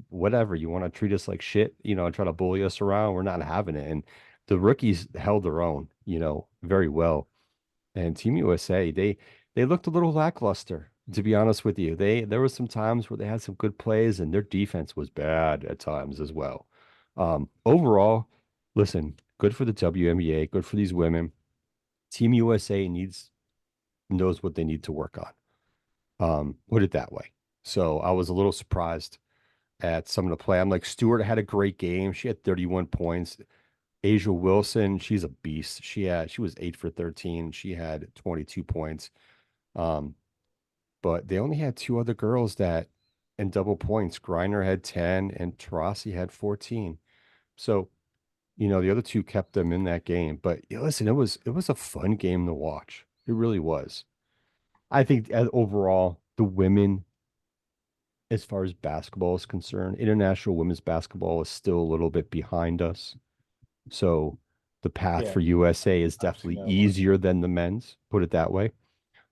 whatever, you want to treat us like shit, and try to bully us around. We're not having it. And the rookies held their own, very well. And Team USA, they looked a little lackluster, to be honest with you. There was some times where they had some good plays and their defense was bad at times as well. Overall, listen, good for the WNBA, good for these women. Team USA knows what they need to work on. Put it that way. So I was a little surprised at some of the play. I'm like, Stewart had a great game. She had 31 points. Asia Wilson, she's a beast. She was 8 for 13. She had 22 points. Um, but they only had two other girls that in double points. Griner had 10 and Tarasi had 14. So, the other two kept them in that game. But yeah, listen, it was a fun game to watch. It really was. I think overall, the women, as far as basketball is concerned, international women's basketball is still a little bit behind us. So the path Yeah, for USA is I've seen definitely that a lot. easier than the men's, put it that way.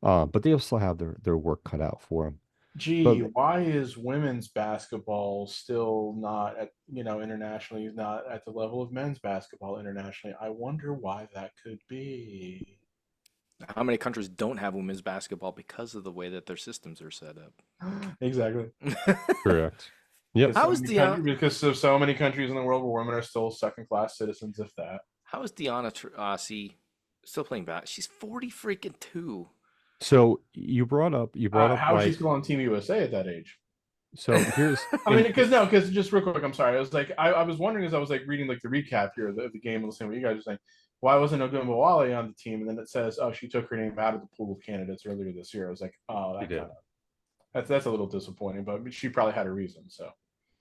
But they also have their work cut out for them. Gee, But why is women's basketball still not at, internationally not at the level of men's basketball internationally? I wonder why that could be. How many countries don't have women's basketball because of the way that their systems are set up? Exactly. correct. Yep. How is Dion? Because of so many countries in the world where women are still second class citizens, if that. How is Diana Taurasi still playing back? She's 40 freaking two. So you brought up How is she like still on Team USA at that age? so here's I mean, because just real quick, I'm sorry. I was like, I was wondering as I was like reading like the recap here of the game and listening to what you guys are saying. Why wasn't Ogunbowale on the team? And then it says, oh, she took her name out of the pool of candidates earlier this year. I was like, oh, you that did. kind of that's a little disappointing, but she probably had a reason. So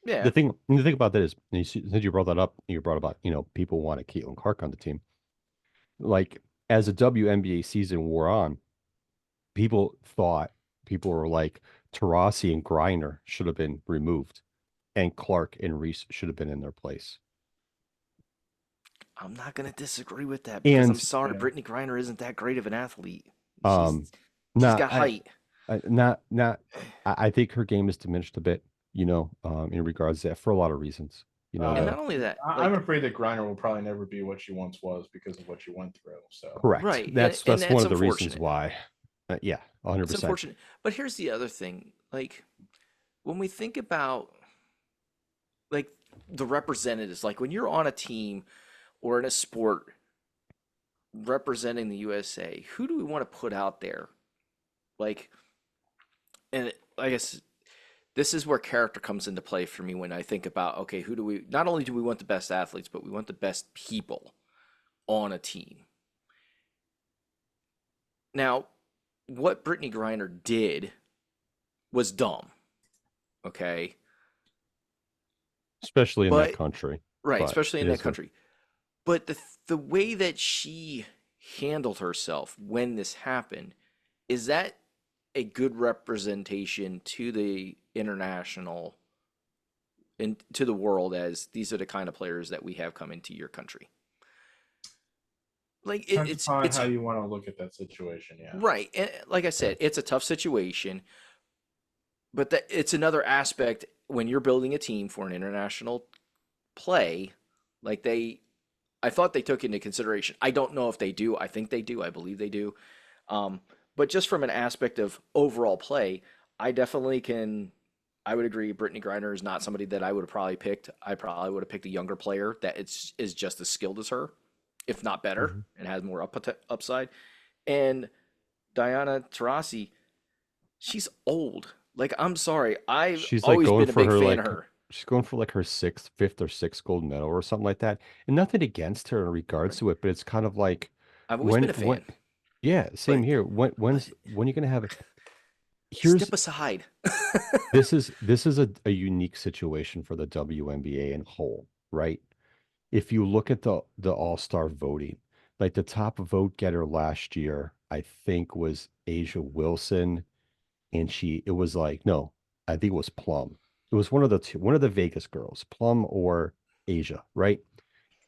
Yeah. The thing about that is, since you brought that up, you brought about, people wanted Caitlin Clark on the team. Like as the WNBA season wore on, people thought people were like Tarasi and Griner should have been removed, and Clark and Reese should have been in their place. I'm not gonna disagree with that because I'm And sorry, yeah. Brittany Griner isn't that great of an athlete. She's um, she's not got height. not I think her game is diminished a bit, in regards to that for a lot of reasons. You know And uh, that not only that, I'm like afraid that Griner will probably never be what she once was because of what she went through. So correct. right, and That's one that's of the reasons unfortunate. why. Yeah, It's 100%. unfortunate. But here's the other thing. Like when we think about like the representatives, like when you're on a team or in a sport representing the USA, who do we want to put out there? Like, and I guess this is where character comes into play for me when I think about, okay, who do we, not only do we want the best athletes, but we want the best people on a team. Now, what Brittany Griner did was dumb, okay? Especially in that But, country. right, But especially in it that is what country. But the way that she handled herself when this happened, is that a good representation to the international and to the world as these are the kind of players that we have come into your country? Like depends upon it's how you want to look at that situation. Yeah. right. And like I said, it's a tough situation, but that it's another aspect when you're building a team for an international play. Like I thought they took into consideration. I don't know if they do. I think they do. I believe they do. Um, but just from an aspect of overall play, I definitely can. I would agree. Brittany Griner is not somebody that I would have probably picked. I probably would have picked a younger player that is just as skilled as her, if not better, Mhm. and has more upside. And Diana Taurasi, she's old. Like I'm sorry, I've She's like always going been a for big her fan of like her. she's going for like her fifth or sixth gold medal or something like that. And nothing against her in regards Right? to it, but it's kind of like I've always been a when fan, yeah, same but here. but When you gonna have it? Here's step aside. this is a unique situation for the WNBA in whole, right? If you look at the All-Star voting, like the top vote getter last year, I think was Asia Wilson, and it was like no, I think it was Plum. It was one of the two, one of the Vegas girls, Plum or Asia, right?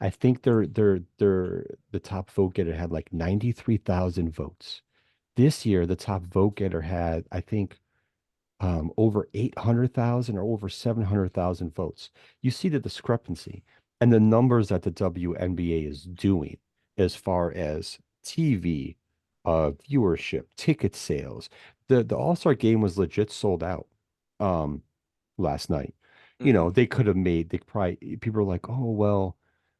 I think they're the top vote getter had like 93,000 votes. This year, the top vote getter had, I think, over 800,000 or over 700,000 votes. You see the discrepancy and the numbers that the WNBA is doing as far as TV, viewership, ticket sales. The All-Star game was legit sold out last night. Hmm. They could have made, they probably, people are like, oh, well,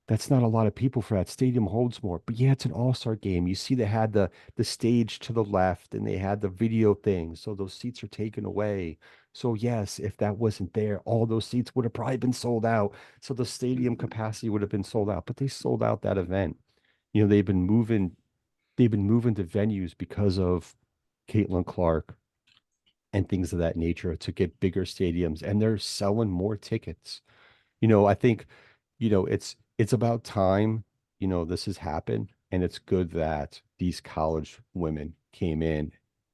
that's not a lot of people for that stadium holds more. But yeah, it's an all-star game. You see, they had the stage to the left and they had the video thing. So those seats are taken away. So yes, if that wasn't there, all those seats would have probably been sold out. So the stadium capacity would have been sold out. But they sold out that event. They've been moving to venues because of Caitlin Clark and things of that nature to get bigger stadiums, and they're selling more tickets. I think, it's about time, this has happened. And it's good that these college women came in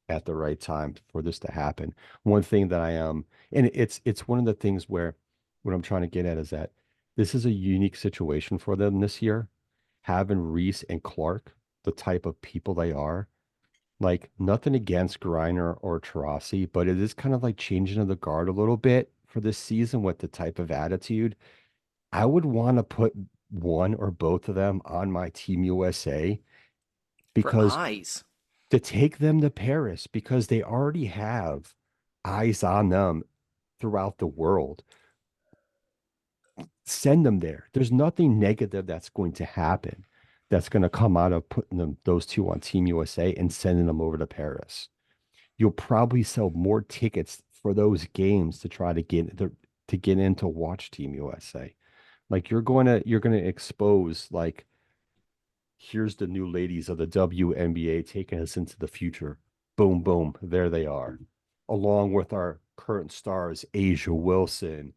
at the right time for this to happen. One thing that I and it's one of the things where what I'm trying to get at is that this is a unique situation for them this year. Having Reese and Clark, the type of people they are, like nothing against Griner or Tarasi, but it is kind of like changing of the guard a little bit for this season with the type of attitude. I would want to put one or both of them on my Team USA For because eyes. to take them to Paris because they already have eyes on them throughout the world. Send them there. There's nothing negative that's going to happen that's going to come out of putting them those two on Team USA and sending them over to Paris. You'll probably sell more tickets for those games to try to get in to watch Team USA. Like you're going to expose like here's the new ladies of the WNBA taking us into the future. Boom, boom, there they are. Along with our current stars, Asia Wilson,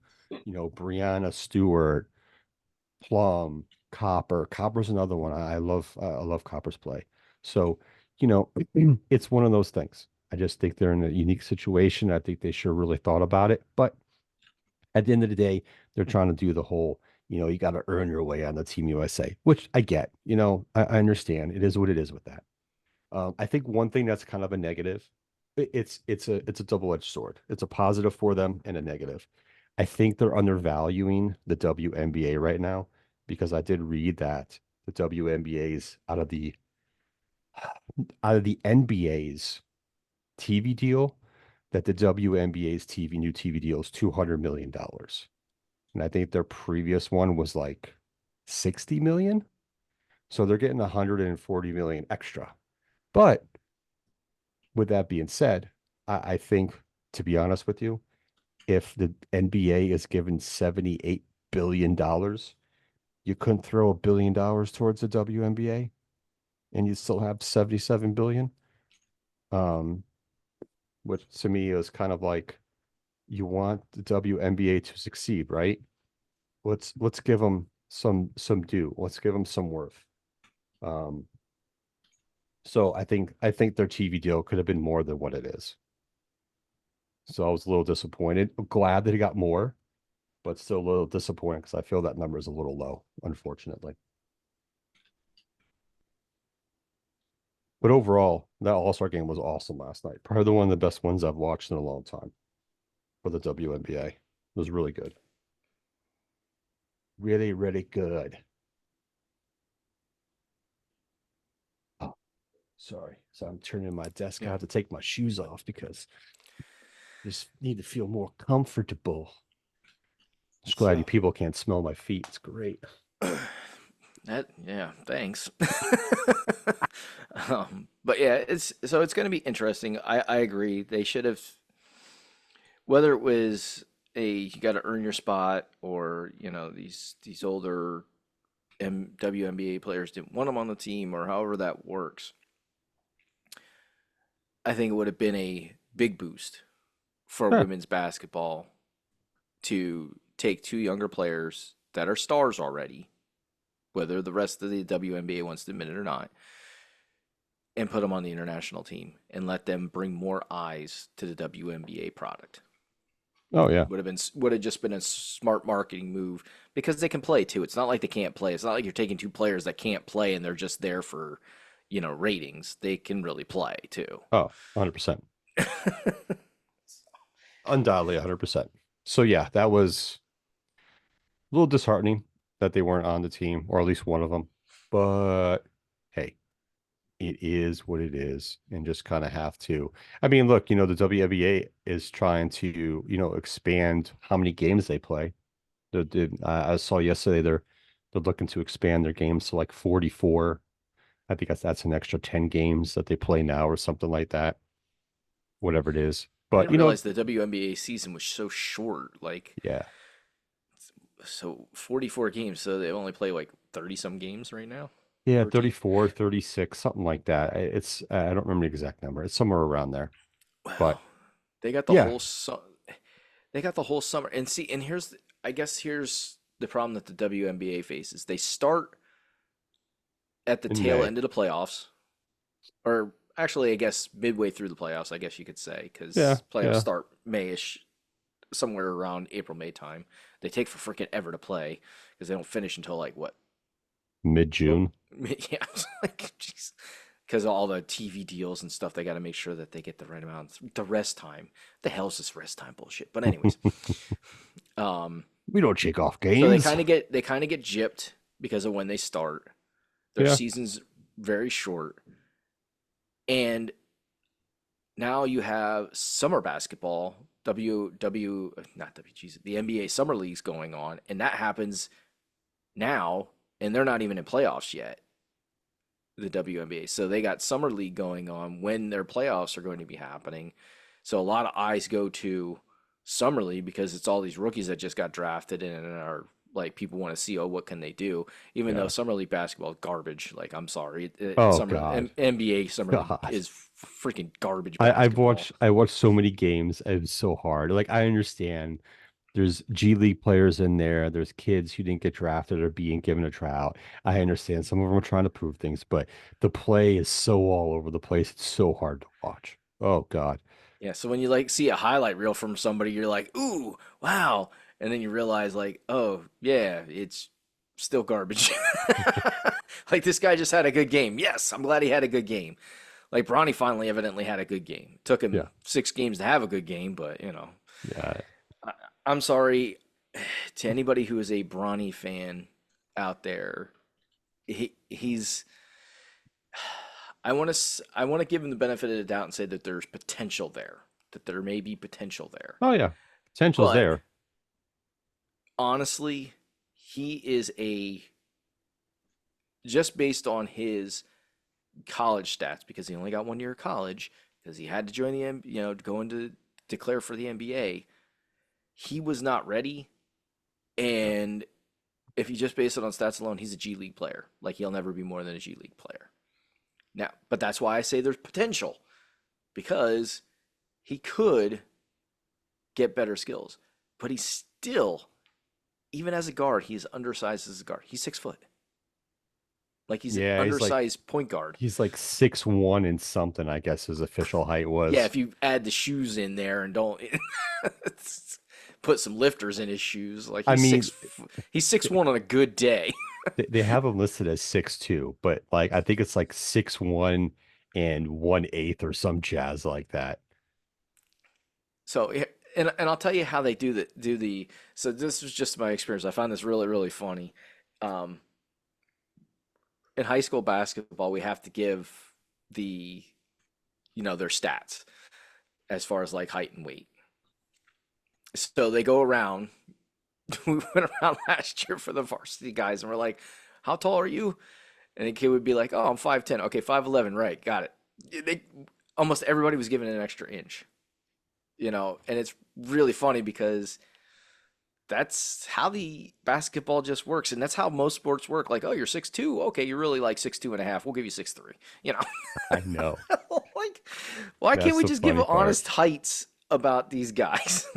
Brianna Stewart, Plum, Copper. Copper's another one. I love Copper's play. So, you know, it's one of those things. I just think they're in a unique situation. I think they sure really thought about it. But at the end of the day, they're trying to do the whole, you got to earn your way on the Team USA, which I get. I understand. It is what it is with that. I think one thing that's kind of a negative, it's a double-edged sword. It's a positive for them and a negative. I think they're undervaluing the WNBA right now because I did read that the WNBA's out of the NBA's TV deal, that the WNBA's new TV deal is $200 million. And I think their previous one was like 60 million. So they're getting 140 million extra. But with that being said, I think, to be honest with you, if the NBA is given $78 billion, you couldn't throw $1 billion towards the WNBA and you still have 77 billion. Um, which to me is kind of like you want the WNBA to succeed, right? Let's give them some due. Let's give them some worth. Um, so I think their TV deal could have been more than what it is. So I was a little disappointed. I'm glad that he got more, but still a little disappointed because I feel that number is a little low, unfortunately. But overall, that All-Star game was awesome last night. Probably one of the best ones I've watched in a long time for the WNBA. It was really good. Really, really good. Oh, sorry. So I'm turning my desk. I Yeah. have to take my shoes off because I just need to feel more comfortable. Just glad you people can't smell my feet. It's great. Yeah, thanks. But yeah, it's going to be interesting. I agree. They should have, whether it was you got to earn your spot, or these older WNBA players didn't want them on the team, or however that works. I think it would have been a big boost for Huh. women's basketball to take two younger players that are stars already, whether the rest of the WNBA wants to admit it or not, and put them on the international team and let them bring more eyes to the WNBA product. Oh yeah. Would have just been a smart marketing move because they can play too. It's not like they can't play. It's not like you're taking two players that can't play and they're just there for, ratings. They can really play too. Oh, 100%. Undoubtedly 100%. So yeah, that was a little disheartening that they weren't on the team, or at least one of them. But hey, it is what it is, and just kind of have to. I mean, look, the WNBA is trying to, expand how many games they play. I saw yesterday they're looking to expand their games to like 44. I think that's an extra 10 games that they play now or something like that, whatever it is. I But didn't realize the WNBA season was so short. Like, yeah, so 44 games. So they only play like 30 some games right now. yeah, 13. 34, 36, something like that. I don't remember the exact number. It's somewhere around there. Wow. But They got the yeah, whole they got the whole summer. And see, and I guess here's the problem that the WNBA faces. They start at the In tail May. end of the playoffs, or actually, I guess midway through the playoffs, I guess you could say, Yeah, because playoffs yeah. start Mayish, somewhere around April, May time. They take for freaking ever to play because they don't finish until like what? Oh, Mid-June. yeah, like jeez, because of all the TV deals and stuff. They got to make sure that they get the right amount, the rest time. The hell's this rest time bullshit? But anyways, um, We don't shake off so games. they kind of get gypped because of when they start. Their Yeah. season's very short, and now you have summer basketball, not WGs, the NBA summer leagues going on, and that happens now, and they're not even in playoffs yet. The WNBA, so they got summer league going on when their playoffs are going to be happening. So a lot of eyes go to summer league because it's all these rookies that just got drafted and are like people want to see, oh, what can they do? Even though Yeah. summer league basketball is garbage. Like I'm sorry, Oh summer God. NBA summer league God. is freaking garbage I've basketball. watched so many games. It's so hard. Like I understand there's G League players in there. There's kids who didn't get drafted or being given a tryout. I understand some of them are trying to prove things, but the play is so all over the place. It's so hard to watch. Oh God. Yeah, so when you like see a highlight reel from somebody, you're like, "Ooh, wow," and then you realize, like, "Oh, yeah, it's still garbage." Like this guy just had a good game. Yes, I'm glad he had a good game. Like Bronny finally, evidently had a good game. Took him Yeah. 6 games to have a good game, but Yeah. I, I'm sorry to anybody who is a Bronny fan out there. He's. I want to give him the benefit of the doubt and say that there's potential there, that there may be potential there. Oh yeah. Potential's But there. honestly, he is a just based on his college stats because he only got 1 year of college because he had to join the go into declare for the NBA. He was not ready, and if you just base it on stats alone, he's a G League player. Like he'll never be more than a G League player. Now, but that's why I say there's potential because he could get better skills, but he's still, even as a guard, he's undersized as a guard. He's 6 foot. Like he's an Yeah, undersized point guard. he's like 6'1" and something, I guess his official height was. Yeah, if you add the shoes in there and don't put some lifters in his shoes, like I mean, he's 6'1" on a good day. they have him listed as 6'2", but like I think it's like 6'1" and 1/8 or some jazz like that. So and I'll tell you how they do the so this was just my experience. I found this really really funny. Um, in high school basketball, we have to give the their stats as far as like height and weight. So they go around. We went around last year for the varsity guys, and we're like, "How tall are you?" And the kid would be like, "Oh, I'm 5'10". Okay, 5'11". Right, got it. Almost everybody was given an extra inch. And it's really funny because that's how the basketball just works, and that's how most sports work. Like, oh, you're 6'2". Okay, you're really like 6'2 and a half. We'll give you 6'3". I know. Like, why can't That's we the just give funny part. honest heights about these guys?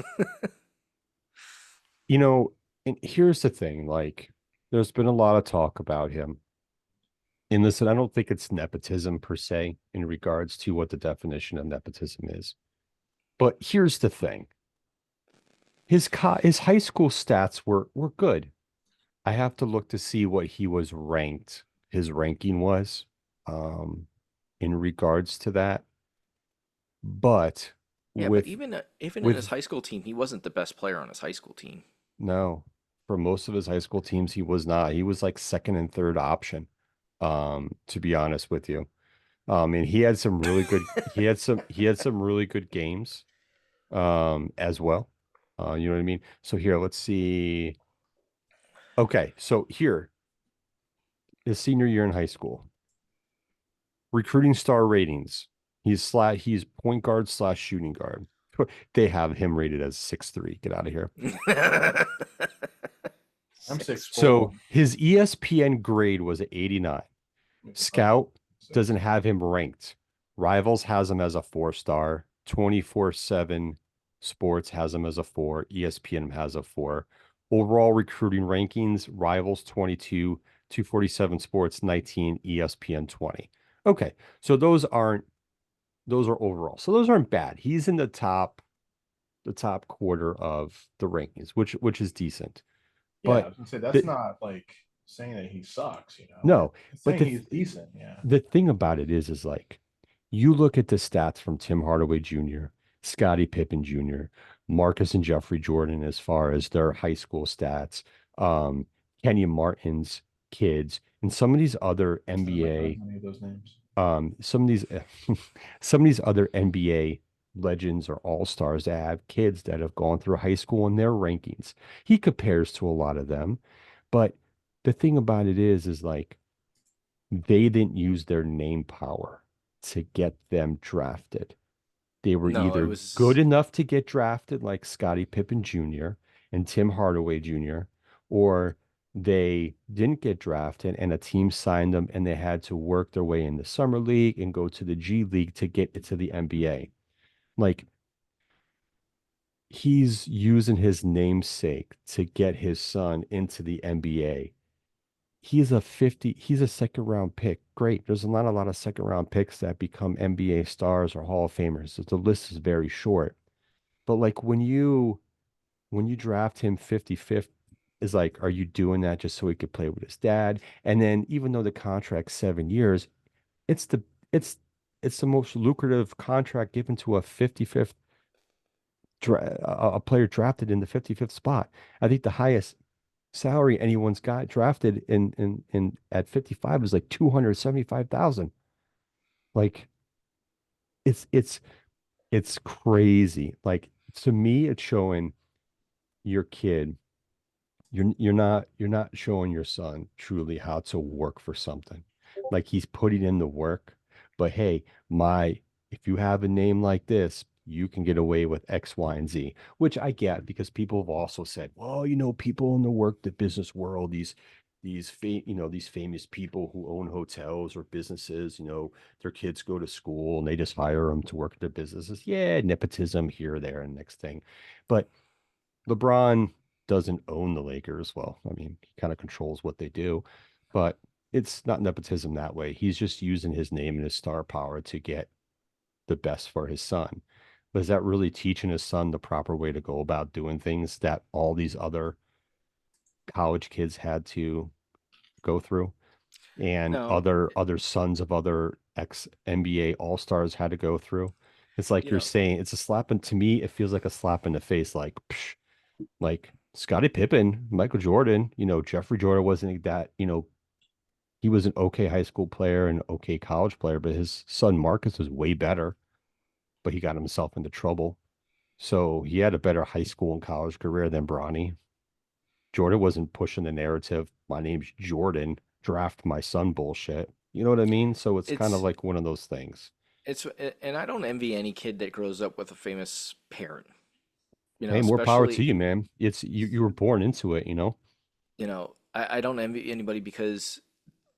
You know, and here's the thing, like there's been a lot of talk about him. And listen, I don't think it's nepotism per se in regards to what the definition of nepotism is. But here's the thing. His high school stats were good. I have to look to see what he was ranked, his ranking was um in regards to that. But Yeah, but with even in his with high school team, he wasn't the best player on his high school team. no, for most of his high school teams, he was not. He was like second and third option, to be honest with you. And he had some really good he had some really good games as well. You know what I mean? So here, let's see. Okay, so here, his senior year in high school, recruiting star ratings. He's point guard slash shooting guard. They have him rated as 6'3". Get out of here. I'm 6'4". So his ESPN grade was at 89. Scout doesn't have him ranked. Rivals has him as a 4-star. 24/7 Sports has him as a 4. ESPN has a 4. Overall recruiting rankings, Rivals 22, 247 Sports, 19 ESPN, 20. Okay, so those are overall. So those aren't bad. He's in the top quarter of the rankings, which is decent. Yeah, I But was gonna say that's the not like saying that he sucks, you know. no, It's but saying he's decent, yeah. the thing about it is like you look at the stats from Tim Hardaway Jr., Scottie Pippen Jr., Marcus and Jeffrey Jordan as far as their high school stats, um, Kenyon Martin's kids, and some of these other I don't recognize NBA, any of those names. some of these some of these other NBA legends or all-stars that have kids that have gone through high school in their rankings. He compares to a lot of them, but the thing about it is like they didn't use their name power to get them drafted. They were No, it either good was enough to get drafted, like Scottie Pippen Jr. and Tim Hardaway Jr., or they didn't get drafted and a team signed them and they had to work their way in the summer league and go to the G League to get into the NBA. Like he's using his namesake to get his son into the NBA. He's a second round pick. Great. There's not a lot of second round picks that become NBA stars or Hall of Famers. So the list is very short. But like when you draft him 55th, is like, are you doing that just so he could play with his dad? And then even though the contract's 7 years, it's the it's it's the most lucrative contract given to a 55th a player drafted in the 55th spot. I think the highest salary anyone's got drafted in at 55 is like 275,000. Like it's it's it's crazy. Like to me, it's showing your kid you're not showing your son truly how to work for something. Like he's putting in the work, but hey, my if you have a name like this, you can get away with X, Y, and Z, which I get because people have also said, well, people in the business world, these famous people who own hotels or businesses, their kids go to school and they just hire them to work at their businesses. Yeah, nepotism here, there, and next thing. But LeBron doesn't own the Lakers. Well, I mean, he kind of controls what they do, but it's not nepotism that way. He's just using his name and his star power to get the best for his son. But is that really teaching his son the proper way to go about doing things that all these other college kids had to go through and no, other sons of other ex NBA all-stars had to go through? It's like you you're know, saying it's a slap in to me, it feels like a slap in the face, like psh, like Scottie Pippen, Michael Jordan, Jeffrey Jordan wasn't that, he was an okay high school player and okay college player, but his son Marcus was way better, but he got himself into trouble. So he had a better high school and college career than Bronny. Jordan wasn't pushing the narrative, my name's Jordan, draft my son bullshit. You know what I mean? So it's kind of it's like one of those things. and I don't envy any kid that grows up with a famous parent. Hey, more power to Especially, you, man. It's you were born into it. I don't envy anybody because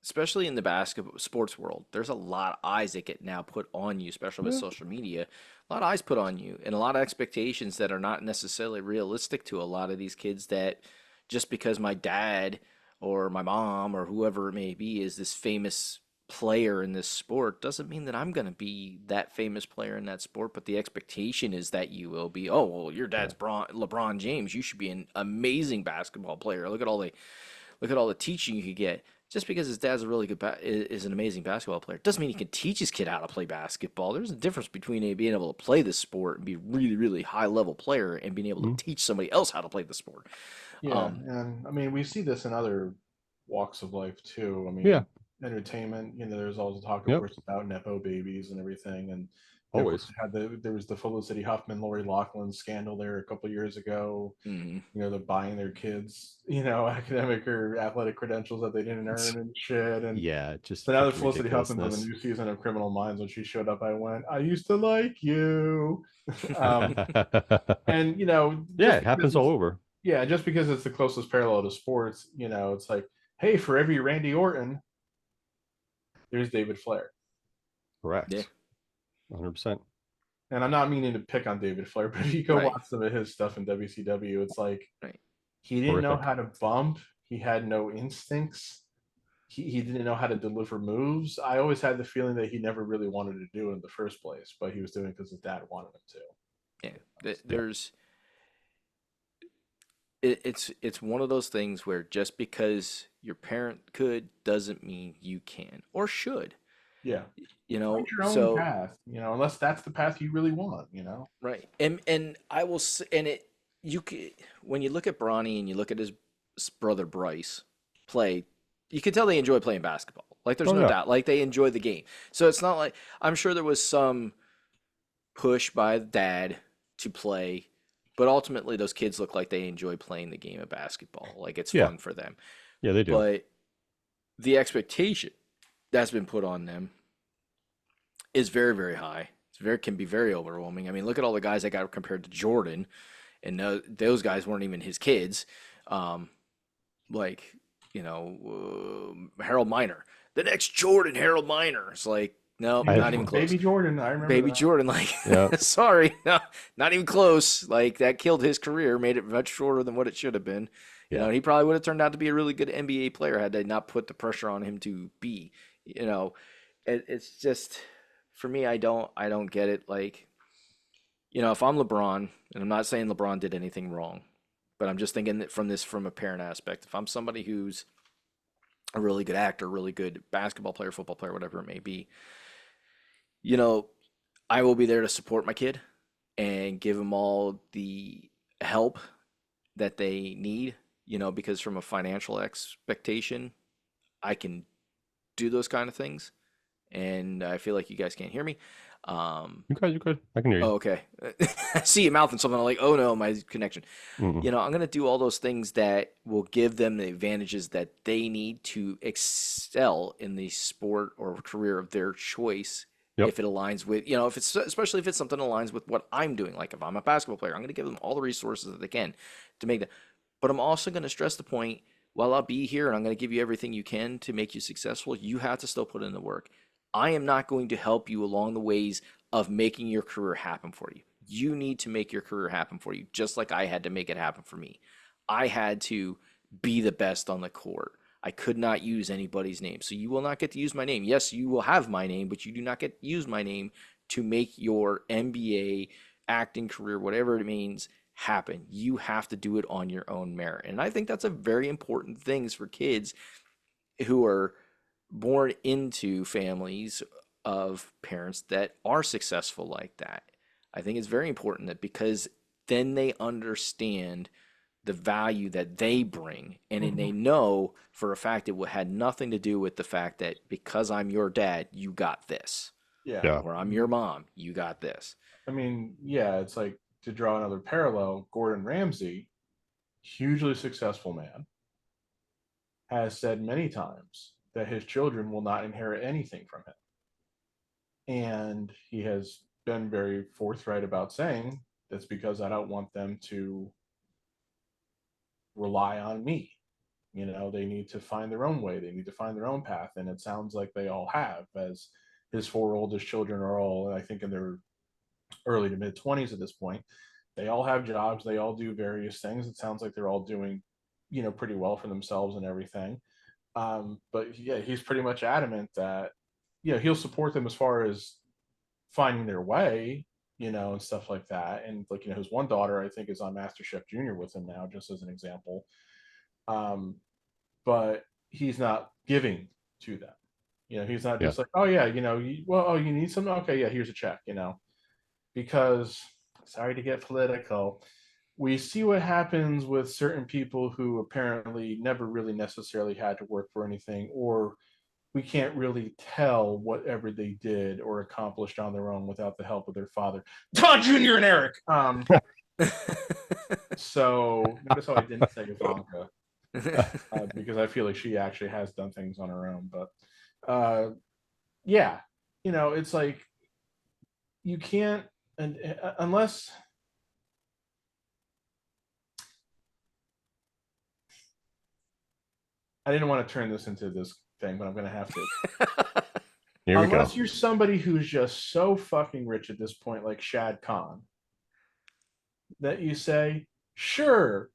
especially in the basketball sports world, there's a lot of eyes that get now put on you, especially with Yeah. social media. A lot of eyes put on you, and a lot of expectations that are not necessarily realistic to a lot of these kids. That just because my dad or my mom or whoever it may be is this famous player in this sport doesn't mean that I'm going to be that famous player in that sport. But the expectation is that you will be. Oh, well, your Yeah. dad's LeBron James. You should be an amazing basketball player. Look at all the teaching you could get. Just because his dad's a really good is an amazing basketball player doesn't mean he can teach his kid how to play basketball. There's a difference between being able to play this sport and be really really high level player and being able to Mhm. teach somebody else how to play the sport. Yeah, Um, and I mean we see this in other walks of life too. I Yeah. mean, entertainment, there's always a talk, of Yep. course, about nepo babies and everything, and of course Always. there was the Felicity Huffman, Lori Loughlin scandal there a couple years ago. mhm. They're buying their kids, academic or athletic credentials that they didn't earn and shit. And Yeah, just so now that freaking Felicity Huffman's on the ridiculousness. new season of Criminal Minds, when she showed up, I went, I used to like you. um, and Yeah, just it because happens all it's over. yeah, just because it's the closest parallel to sports, it's like, hey, for every Randy Orton, there's David Flair. Yeah, Correct. 100%. And I'm not meaning to pick on David Flair, but if you go right, watch some of his stuff in WCW, it's like right. he didn't know Horrific. how to bump. He had no instincts. he didn't know how to deliver moves. I always had the feeling that he never really wanted to do it in the first place, but he was doing it because his dad wanted him to. There's it's one of those things where just because your parent could doesn't mean you can or should. Yeah. You Find know, your own so path, unless that's the path you really want. right. And I will say, and it you could when you look at Bronny and you look at his brother Bryce play, you can tell they enjoy playing basketball. Like there's Oh no yeah. doubt. Like they enjoy the game. So it's not like I'm sure there was some push by the dad to play, but ultimately those kids look like they enjoy playing the game of basketball. Like it's Yeah. fun for them. Yeah, they do. But the expectation that's been put on them is very, very high. Can be very overwhelming. I mean, look at all the guys that got compared to Jordan, and those guys weren't even his kids. Um, like Harold Miner, the next Jordan, Harold Miner. It's like no, not even close. Baby Jordan, I remember Baby that. Jordan, like Yeah. sorry, no, not even close. Like that killed his career, made it much shorter than what it should have been. Yeah. He probably would have turned out to be a really good NBA player had they not put the pressure on him to be. It's just for me, I don't get it. Like, if I'm LeBron, and I'm not saying LeBron did anything wrong, but I'm just thinking that from a parent aspect. If I'm somebody who's a really good actor, really good basketball player, football player, whatever it may be, you know, I will be there to support my kid and give them all the help that they need, because from a financial expectation, I can do those kind of things. And I feel like you guys can't hear me. You could. I can hear you. Oh, okay. I see you mouthing something. I'm like, oh no, my connection. Mm-mm. I'm going to do all those things that will give them the advantages that they need to excel in the sport or career of their choice. Yep. If it aligns with, if it's especially if it's something that aligns with what I'm doing. Like if I'm a basketball player, I'm going to give them all the resources that they can to make that. But I'm also going to stress the point while I'll be here and I'm going to give you everything you can to make you successful, you have to still put in the work. I am not going to help you along the ways of making your career happen for you. You need to make your career happen for you, just like I had to make it happen for me. I had to be the best on the court. I could not use anybody's name. So you will not get to use my name. Yes, you will have my name, but you do not get to use my name to make your NBA acting career, whatever it means, happen. You have to do it on your own merit. And I think that's a very important thing for kids who are born into families of parents that are successful like that. I think it's very important that because then they understand the value that they bring and then they know for a fact it had nothing to do with the fact that because I'm your dad, you got this. Yeah. Yeah. Or I'm your mom, you got this. I mean, yeah, it's like to draw another parallel, Gordon Ramsay, hugely successful man, has said many times that his children will not inherit anything from him. And he has been very forthright about saying that's because I don't want them to rely on me. They need to find their own way. They need to find their own path. And it sounds like they all have, as his four oldest children are all, I think, in their early to mid 20s at this point. They all have jobs. They all do various things. It sounds like they're all doing, pretty well for themselves and everything. But yeah, he's pretty much adamant that, he'll support them as far as finding their way, and stuff like that. And like, his one daughter, I think, is on MasterChef Junior with him now, just as an example. But he's not giving to them. He's not just like, oh yeah, you need something. Okay, yeah, here's a check. Because sorry to get political, we see what happens with certain people who apparently never really necessarily had to work for anything, or we can't really tell whatever they did or accomplished on their own without the help of their father, Todd Jr. and Eric. So notice how I didn't say Ivanka, because I feel like she actually has done things on her own. But yeah, it's like you can't, and unless I didn't want to turn this into this thing, but I'm going to have to. Here we go. Unless you're somebody who's just so fucking rich at this point, like Shad Khan, that you say, sure,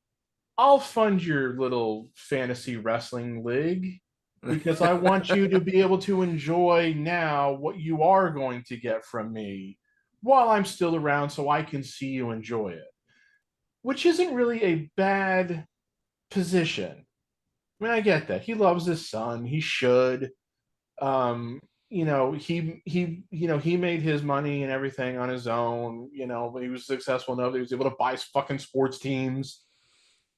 I'll fund your little fantasy wrestling league, because I want you to be able to enjoy now what you are going to get from me while I'm still around so I can see you enjoy it. Which isn't really a bad position. I mean, I get that. He loves his son. He should. Um, he made his money and everything on his own, but he was successful enough that he was able to buy fucking sports teams.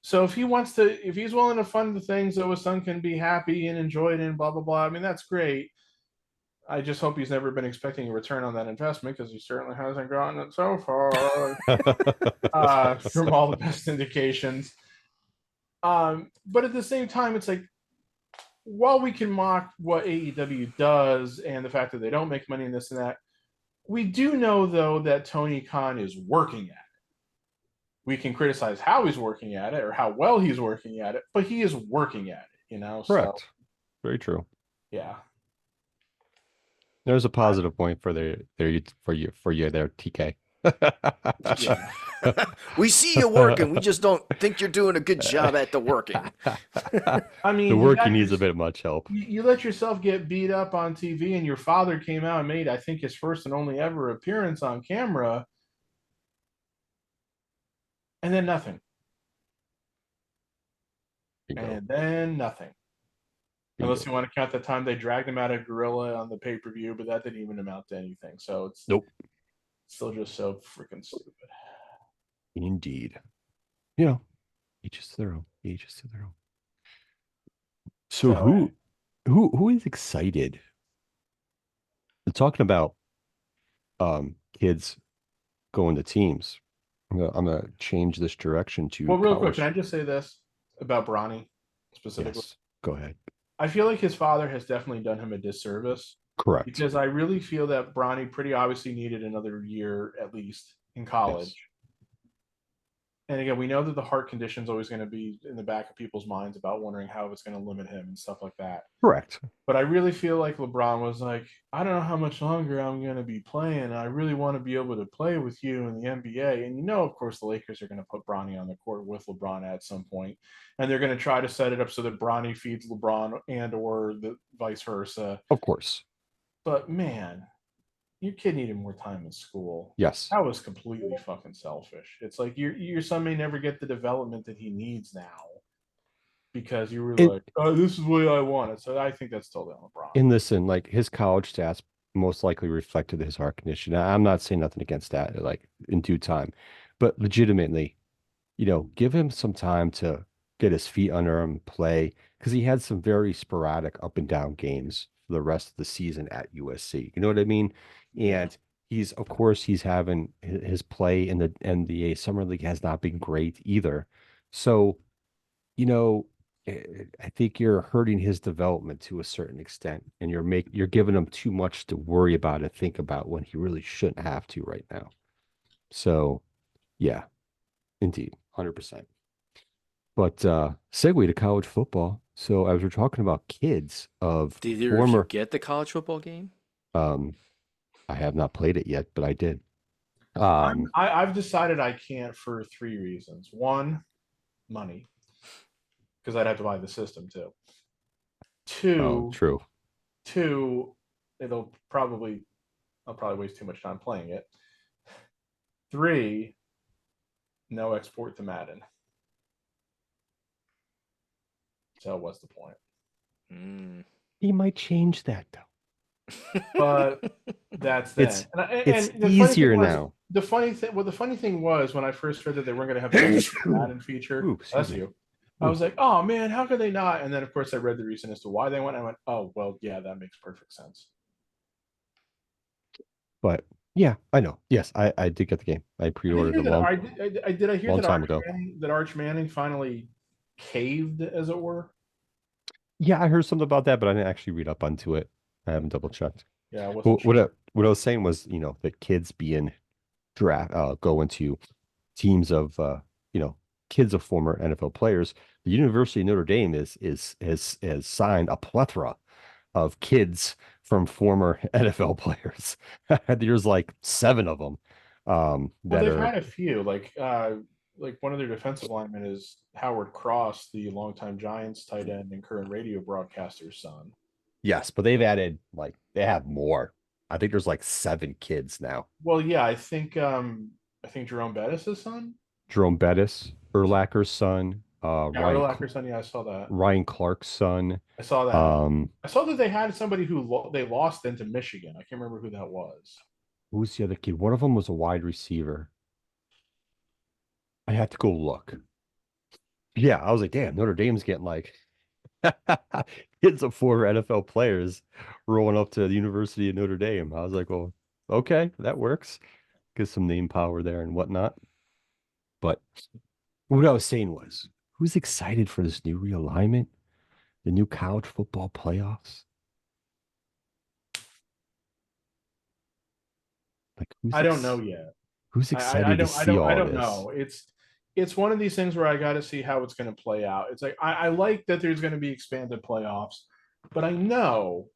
So if he's willing to fund the things so his son can be happy and enjoy it and blah blah blah, I mean that's great. I just hope he's never been expecting a return on that investment because he certainly hasn't gotten it so far. From all the best indications. But at the same time, it's like while we can mock what AEW does and the fact that they don't make money in this and that, we do know though that Tony Khan is working at it. We can criticize how he's working at it or how well he's working at it, but he is working at it. Correct. So Very true. yeah. There's a positive point for you there, TK. Yeah. We see you working. We just don't think you're doing a good job at the working. I mean, The working needs a bit much help. You let yourself get beat up on TV, and your father came out and made, I think, his first and only ever appearance on camera, and then nothing. Bingo. And then nothing. Bingo. Unless you want to count the time they dragged him out of Gorilla on the pay-per-view, but that didn't even amount to anything. So it's still just so freaking stupid. Indeed. Each is their own. Each is to their own. So who is excited? We're talking about kids going to teams. I'm gonna change this direction to Well, real quick, college. can I just say this about Bronny specifically? Yes, go ahead. I feel like his father has definitely done him a disservice. Correct. Because I really feel that Bronny pretty obviously needed another year at least in college. Yes. And again, we know that the heart condition is always going to be in the back of people's minds about wondering how it's going to limit him and stuff like that. Correct. But I really feel like LeBron was like, I don't know how much longer I'm going to be playing. I really want to be able to play with you in the NBA. And of course, the Lakers are going to put Bronny on the court with LeBron at some point. And they're going to try to set it up so that Bronny feeds LeBron and or the vice versa. Of course. But man, your kid needed more time in school. Yes. That was completely fucking selfish. It's like your son may never get the development that he needs now because you were like, oh, this is what I wanted. So I think that's totally on LeBron. And listen, like his college stats most likely reflected his heart condition. I'm not saying nothing against that, like in due time, but legitimately, give him some time to get his feet under him, play, because he had some very sporadic up and down games for the rest of the season at USC. You know what I mean? And he's having his play in the NBA Summer League has not been great either. So, I think you're hurting his development to a certain extent, and you're giving him too much to worry about and think about when he really shouldn't have to right now. So, yeah, indeed, 100%. But segue to college football. So as we're talking about kids of Did you get the college football game? I have not played it yet, but I did. I've decided I can't for 3 reasons. One, money, because I'd have to buy the system too. True. Two, I'll probably waste too much time playing it. 3, no export to Madden. So what's the point? He might change that though. But that's that. It's easier now. The funny thing was when I first heard that they weren't going to have the Madden feature. Bless you. I was like, oh man, how could they not? And then of course I read the reason as to why they went. I went, oh well, yeah, that makes perfect sense. But yeah, I know. Yes, I did get the game. I pre-ordered it Did I hear that that Arch Manning finally caved, as it were? Yeah, I heard something about that, but I didn't actually read up onto it. I haven't double checked. Yeah, what I was saying was, that kids being go into teams of kids of former NFL players. The University of Notre Dame has signed a plethora of kids from former NFL players. There's like 7 of them. They've had a few. Like like one of their defensive linemen is Howard Cross, the longtime Giants tight end and current radio broadcaster's son. Yes, but they've added like they have more. I think there's like 7 kids now. Well, yeah, I think Jerome Bettis' son. Jerome Bettis, Urlacher's son, Yeah, Urlacher's son. Yeah, I saw that. Ryan Clark's son. I saw that. Um, I saw that they had somebody who they lost into Michigan. I can't remember who that was. who's the other kid? One of them was a wide receiver. I had to go look. Yeah, I was like, damn, Notre Dame's getting like kids of 4 NFL players rolling up to the University of Notre Dame. I was like, well, okay, that works. Get some name power there and whatnot. But what I was saying was, who's excited for this new realignment? The new college football playoffs? Like, I don't know yet. Who's excited to see all I don't this? know. It's one of these things where I got to see how it's going to play out. It's like I like that there's going to be expanded playoffs, but I know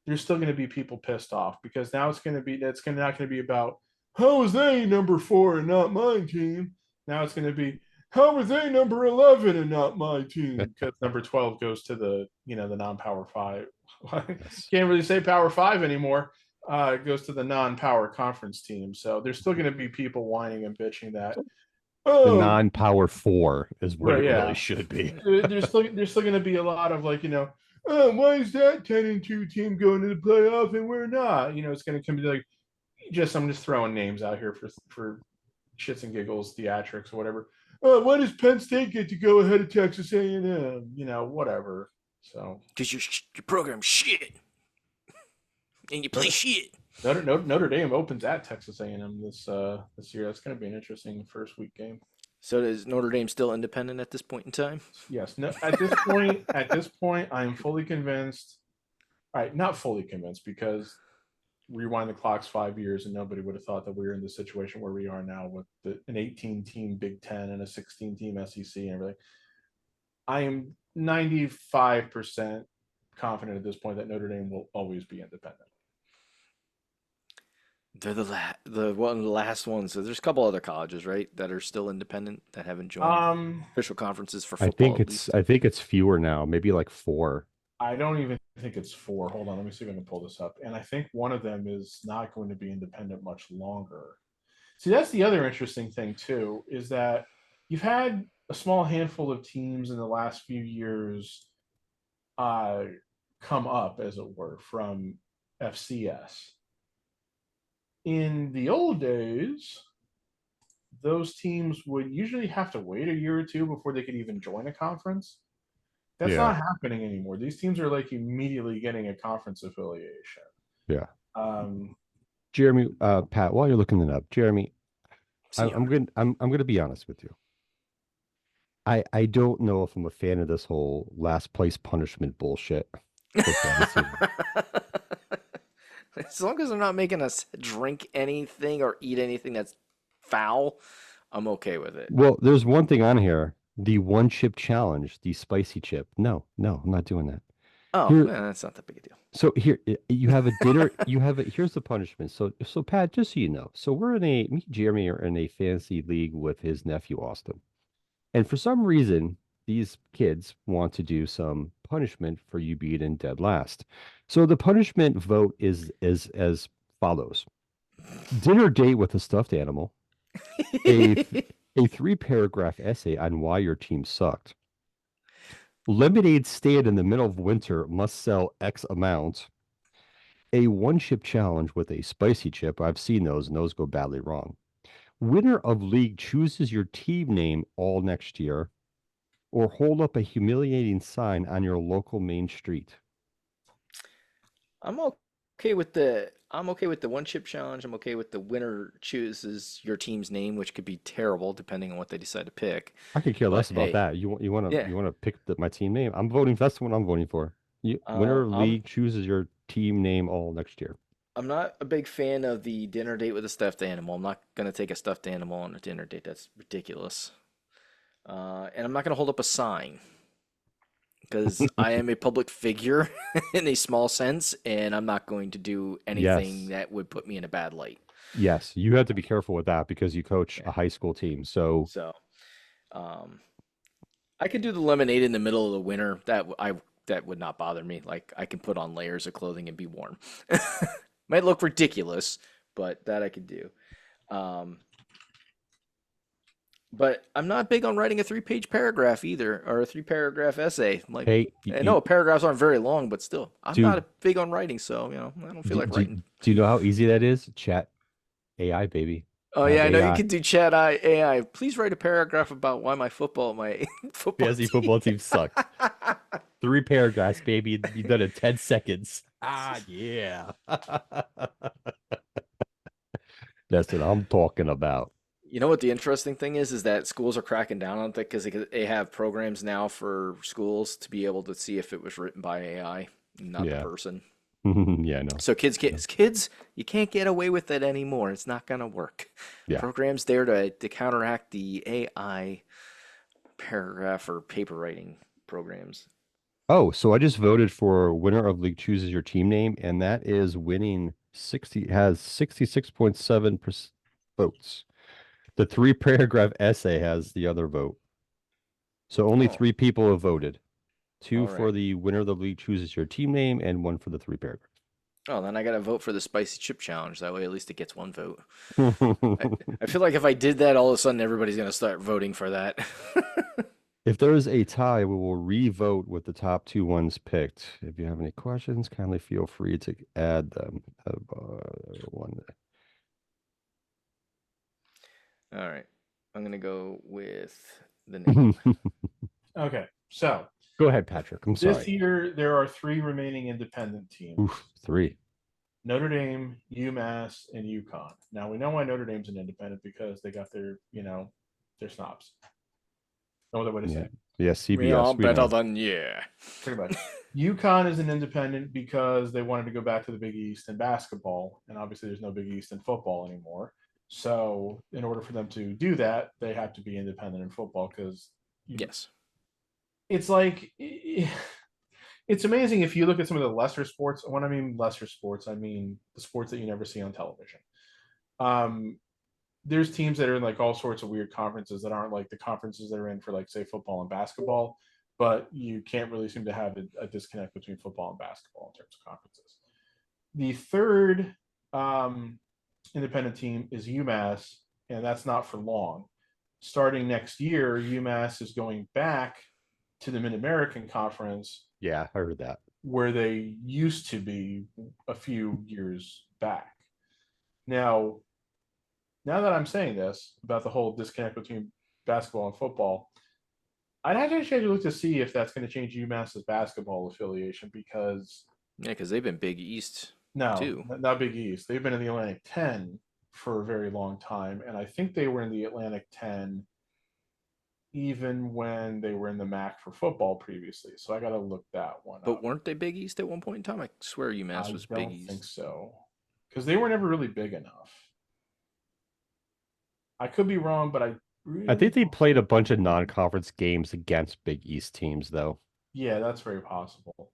there's still going to be people pissed off because now it's going to be not going to be about how was they number 4 and not my team. Now it's going to be how was they number 11 and not my team because number 12 goes to the the non-power 5. Can't really say power 5 anymore. It goes to the non-power conference team. So there's still going to be people whining and bitching that the non-power 4 is where it really should be. There's still going to be a lot of like, why is that 10-2 team going to the playoff and we're not? It's going to come to like, I'm just throwing names out here for shits and giggles, theatrics, or whatever. Why does Penn State get to go ahead of Texas A&M? Whatever. So because your program's shit and you play shit. Notre Dame opens at Texas A&M this year. That's going to be an interesting first week game. So is Notre Dame still independent at this point in time? Yes. No, at this point, I am fully convinced. All right, not fully convinced because rewind the clocks 5 years and nobody would have thought that we were in the situation where we are now with an 18-team Big Ten and a 16-team SEC and everything. I am 95% confident at this point that Notre Dame will always be independent. They're the one of the last ones. So there's a couple other colleges, right, that are still independent that haven't joined official conferences for football. I think it's fewer now, maybe like 4. I don't even think it's 4. Hold on, let me see if I can pull this up. And I think one of them is not going to be independent much longer. See, that's the other interesting thing too, is that you've had a small handful of teams in the last few years come up, as it were, from FCS. In the old days, those teams would usually have to wait a year or 2 before they could even join a conference. That's not happening anymore. These teams are like immediately getting a conference affiliation. Yeah. Jeremy, Pat, while you're looking it up, Jeremy, I'm gonna be honest with you. I don't know if I'm a fan of this whole last place punishment bullshit. As long as they're not making us drink anything or eat anything that's foul, I'm okay with it. Well, there's one thing on here. The 1 chip challenge, the spicy chip. No, I'm not doing that. Oh, that's not that big a deal. So here you have a dinner. Here's the punishment. So Pat, just so you know, so me and Jeremy are in a fantasy league with his nephew Austin, and for some reason these kids want to do some punishment for you being in dead last. So the punishment vote is as follows: dinner date with a stuffed animal, a 3-paragraph essay on why your team sucked. Lemonade stand in the middle of winter must sell X amount. A 1 chip challenge with a spicy chip. I've seen those and those go badly wrong. Winner of league chooses your team name all next year, or hold up a humiliating sign on your local main street. I'm okay with the 1 chip challenge. I'm okay with the winner chooses your team's name, which could be terrible depending on what they decide to pick. I could care less about that. You want to pick my team name? I'm voting. That's the one I'm voting for. Winner league chooses your team name all next year. I'm not a big fan of the dinner date with a stuffed animal. I'm not gonna take a stuffed animal on a dinner date. That's ridiculous. And I'm not gonna hold up a sign because I am a public figure in a small sense, and I'm not going to do anything that would put me in a bad light. Yes, you have to be careful with that because you coach Yeah. a high school team. So So, um, I could do the lemonade in the middle of the winter. That would not bother me. Like I can put on layers of clothing and be warm. Might look ridiculous, but that I could do. Um, but I'm not big on writing a 3-page paragraph either, or a 3-paragraph essay. Like hey, I know paragraphs aren't very long, but still, I'm dude, not big on writing, so I don't feel like writing. do you know how easy that is? Chat AI, baby. Oh Ask yeah, I know you AI. could do chat AI. Please write a paragraph about why my football Fantasy team. football team sucked. 3 paragraphs, baby. You done in 10 seconds. Ah, yeah. That's what I'm talking about. You know what the interesting thing is that schools are cracking down on that because they have programs now for schools to be able to see if it was written by AI, not the Yeah. person. Yeah, no. So kids, you can't get away with it anymore. It's not gonna work. Yeah. Programs there to counteract the AI paragraph or paper writing programs. Oh, so I just voted for winner of league chooses your team name, and that is winning 60 has 66.7% votes. The 3 paragraph essay has the other vote. So only Oh, 3 people have voted. Two all for right. the winner of the league chooses your team name, and one for the 3 paragraph. Oh, then I gotta vote for the spicy chip challenge. That way, at least it gets one vote. I, If I feel like if I did that, all of a sudden everybody's gonna start voting for that. there is a tie, we will re-vote with the top 2 ones picked. If you have any questions, kindly feel free to add them. One. All right. I'm gonna go with the name. Okay, so Go ahead, Patrick. I'm this sorry. year there are 3 remaining independent teams: Oof, 3. Notre Dame, UMass, and UConn. Now we know why Notre Dame's an independent because they got their snobs. No other way to say Yeah. it. Yeah, We are CBS. We better know. than yeah. Pretty much. UConn is an independent because they wanted to go back to the Big East in basketball, and obviously there's no Big East in football anymore. So in order for them to do that, they have to be independent in football because Yes. it's like it's amazing if you look at some of the lesser sports. When I mean lesser sports, I mean the sports that you never see on television. Um, there's teams that are in like all sorts of weird conferences that aren't like the conferences that are in for like say football and basketball, but you can't really seem to have a disconnect between football and basketball in terms of conferences. The third independent team is UMass, and that's not for long. Starting next year, UMass is going back to the Mid American Conference Yeah, I heard that. where they used to be a few years back. Now, now that I'm saying this about the whole disconnect between basketball and football, I'd actually look to see if that's going to change UMass's basketball affiliation because Yeah, because they've been Big East no, too. not Big East. They've been in the Atlantic 10 for a very long time, and I think they were in the Atlantic 10 even when they were in the MAC for football previously. So I got to look that one But up. weren't they Big East at one point in time? I swear UMass I was Big don't think East. so because they were never really big enough. I could be wrong, but I I really think they don't played a think bunch of non-conference games against Big East teams, though. yeah, that's very possible.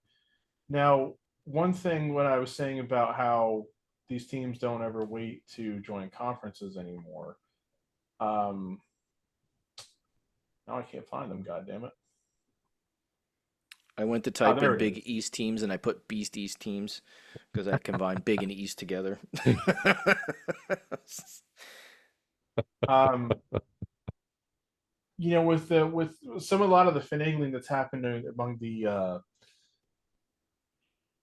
Now, one thing when I was saying about how these teams don't ever wait to join conferences anymore, um, now I can't find them. God damn it! I went to Oh, type there in it Big is. East teams and I put Beast East teams because I combined Big and East together. Um, with some a lot of the finagling that's happened among the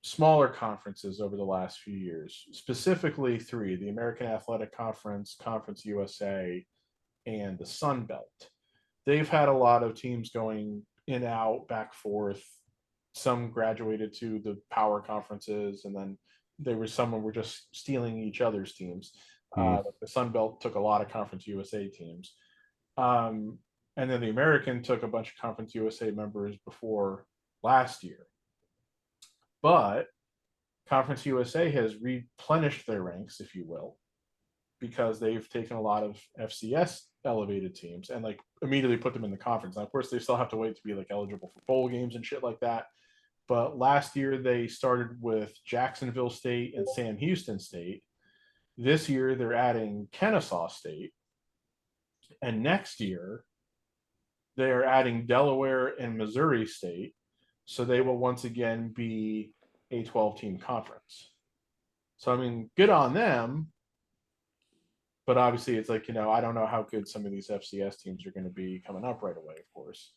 smaller conferences over the last few years, specifically 3: the American Athletic Conference, Conference USA, and the Sun Belt. They've had a lot of teams going in out, back forth. Some graduated to the power conferences, and then some were just stealing each other's teams. Hmm. The Sun Belt took a lot of Conference USA teams, um, and then the American took a bunch of Conference USA members before last year. But Conference USA has replenished their ranks, if you will, because they've taken a lot of FCS elevated teams and like immediately put them in the conference. Now, of course, they still have to wait to be like eligible for bowl games and shit like that. But last year they started with Jacksonville State and Sam Houston State. This year they're adding Kennesaw State, and next year they are adding Delaware and Missouri State. So they will once again be a 12-team conference. So I mean, good on them. But obviously, it's like, I don't know how good some of these FCS teams are going to be coming up right away, of course.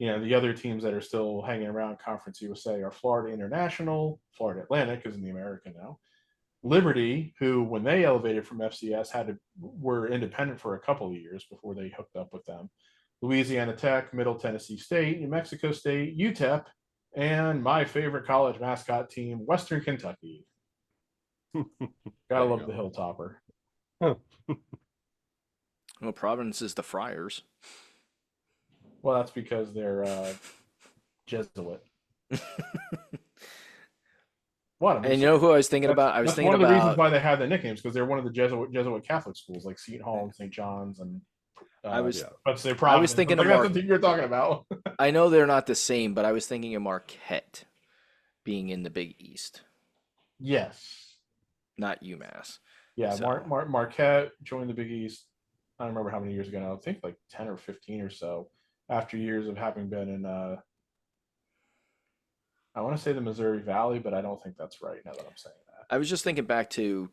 The other teams that are still hanging around Conference USA are Florida International, Florida Atlantic is in the American now, Liberty, who when they elevated from FCS were independent for a couple of years before they hooked up with them, Louisiana Tech, Middle Tennessee State, New Mexico State, UTEP, and my favorite college mascot team, Western Kentucky. Gotta love the Hilltopper. Oh. Well, Providence is the Friars. Well, that's because they're Jesuit. What? I mean, And you know who I was thinking about? I was that's thinking one of the reasons about. why they have the nicknames, because they're one of the Jesuit Catholic schools, like Seton Hall and St. John's, and I was let's say I Providence. was thinking Like, of that's Mark. the team you're talking about. I know they're not the same, but I was thinking of Marquette being in the Big East, Yes. not UMass. Yeah, So- Marquette joined the Big East. I don't remember how many years ago now. I think like 10 or 15 or so, after years of having been in I want to say the Missouri Valley, but I don't think that's right now that I'm saying that. I was just thinking back to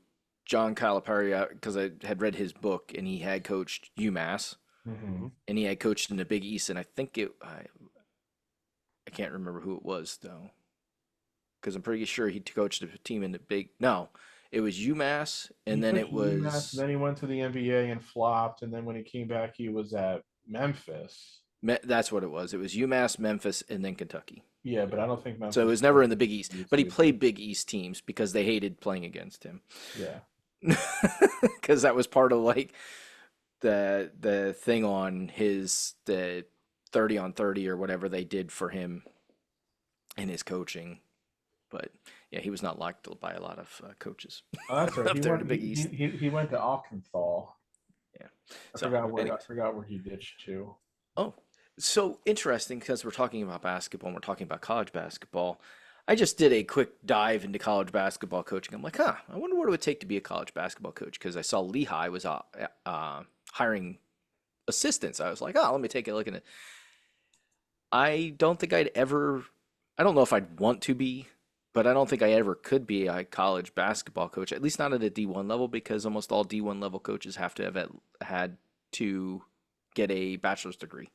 John Calipari because I had read his book and he had coached UMass Mm-hmm. and he had coached in the Big East, and I think I can't remember who it was though, because I'm pretty sure he coached a team in the Big. No, it was UMass, and then it was UMass, then he went to the NBA and flopped, and then when he came back, he was at Memphis. That's what it was. It was UMass, Memphis, and then Kentucky. Yeah, but I don't think Memphis. So it was never in the Big East, but he East. played Big East teams because they hated playing against him. Yeah. Because that was part of like the thing on the 30 on 30 or whatever they did for him in his coaching. But yeah, he was not liked by a lot of coaches. Oh, that's right. Up there in the Big East. He went to Arkansas. Yeah. I So, forgot where anyways. I forgot where he ditched to. Oh, so interesting because we're talking about basketball and we're talking about college basketball. I just did a quick dive into college basketball coaching. I'm like, I wonder what it would take to be a college basketball coach, because I saw Lehigh was hiring assistants. I was like, let me take a look at it. I don't think I don't know if I'd want to be, but I don't think I ever could be a college basketball coach, at least not at a D1 level, because almost all D1 level coaches have to have had to get a bachelor's degree.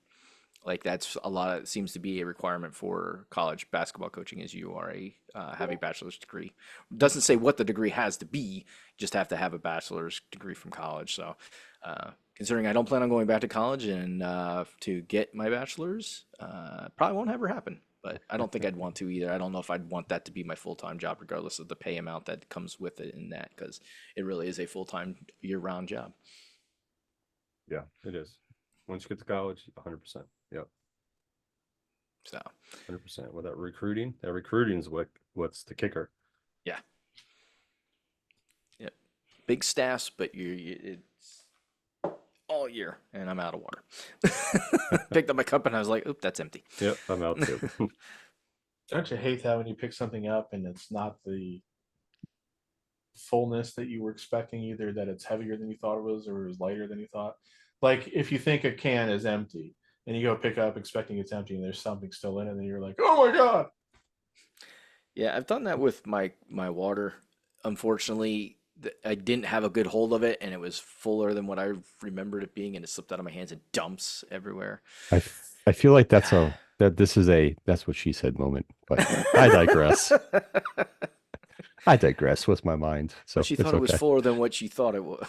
Like that's it seems to be a requirement for college basketball coaching, is you are have a bachelor's degree. It doesn't say what the degree has to be, you just have to have a bachelor's degree from college. So considering I don't plan on going back to college and to get my bachelor's, probably won't ever happen. But I don't think I'd want to either. I don't know if I'd want that to be my full-time job, regardless of the pay amount that comes with it in that, because it really is a full-time year-round job. Yeah, it is. Once you get to college, 100%. Yep. So 100%. Well, that recruiting is what's the kicker. yeah. Yep. Big staffs, but it's all year, and I'm out of water. Picked up my cup and I was like, "Oop, that's empty." Yep, I'm out too. Don't you hate that when you pick something up and it's not the fullness that you were expecting, either that it's heavier than you thought it was or it was lighter than you thought? Like if you think a can is empty and you go pick up expecting it's empty and there's something still in it, and then you're like, oh my God. Yeah, I've done that with my water. Unfortunately, I didn't have a good hold of it, and it was fuller than what I remembered it being, and it slipped out of my hands and dumps everywhere. I feel like that's what she said moment, but I digress. I digress with my mind. So She it's thought it was okay. fuller than what she thought it was.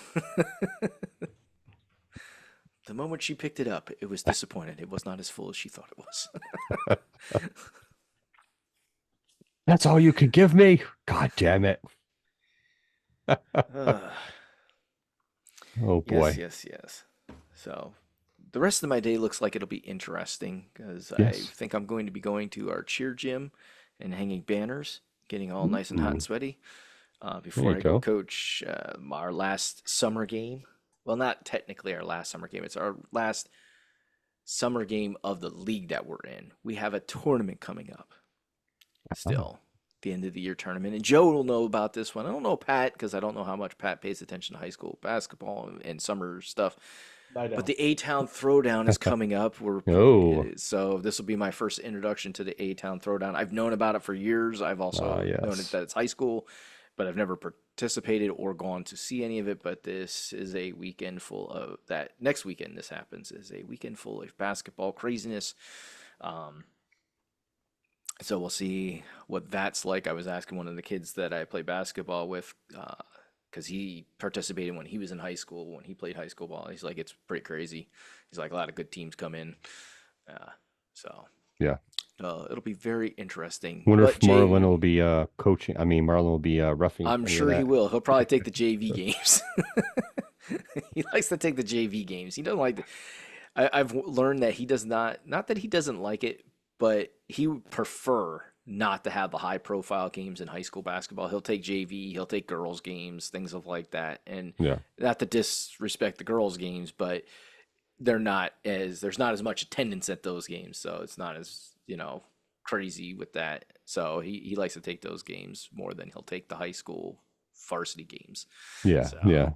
The moment she picked it up, it was disappointed. It was not as full as she thought it was. That's all you could give me? God damn it. Oh boy. Yes. So the rest of my day looks like it'll be interesting, because I Yes. think I'm going to be going to our cheer gym and hanging banners, getting all nice and hot and sweaty before you I go go. coach our last summer game. Well, not technically our last summer game. It's our last summer game of the league that we're in. We have a tournament coming up still. the end of the year tournament. And Joe will know about this one. I don't know Pat because I don't know how much Pat pays attention to high school basketball and summer stuff. I But don't. the A Town Throwdown is coming up. Oh, So this will be my first introduction to the A Town Throwdown. I've known about it for years. I've also known yes. that it's high school, but I've never participated or gone to see any of it. But this is a weekend full of that. Next weekend, this happens is a weekend full of basketball craziness. Um, so we'll see what that's like. I was asking one of the kids that I play basketball with, because he participated when he was in high school, when he played high school ball. He's like, it's pretty crazy. He's like, a lot of good teams come in. Uh, so Yeah. it'll be very interesting. Wonder But if Marlon will be coaching. I mean, Marlon will be roughing I'm any of sure he that. will. He'll probably take the JV games. He likes to take the JV games. He doesn't like the, I've learned that he does not that he doesn't like it, but he would prefer not to have the high profile games in high school basketball. He'll take JV, he'll take girls games, things of like that. And Yeah. not to disrespect the girls games, but there's not as much attendance at those games, so it's not as, crazy with that. So he likes to take those games more than he'll take the high school varsity games. Yeah. So Yeah.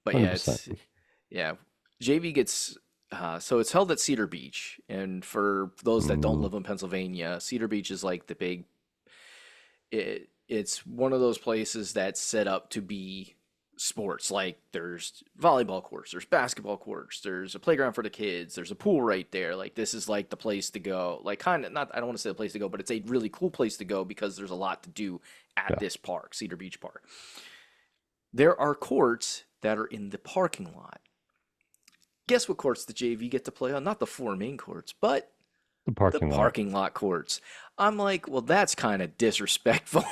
but yeah, 100%. yeah, JV gets so it's held at Cedar Beach, and for those that don't Mm, live in Pennsylvania, Cedar Beach is like the big. It's one of those places that's set up to be sports. Like there's volleyball courts, there's basketball courts, there's a playground for the kids, there's a pool right there. Like this is like the place to go. Like kind of not. I don't want to say the place to go, but it's a really cool place to go because there's a lot to do at yeah. this park, Cedar Beach Park. There are courts that are in the parking lot. Guess what courts the JV get to play on? Not the four main courts, but The the parking lot. parking lot courts. I'm like, well, that's kind of disrespectful.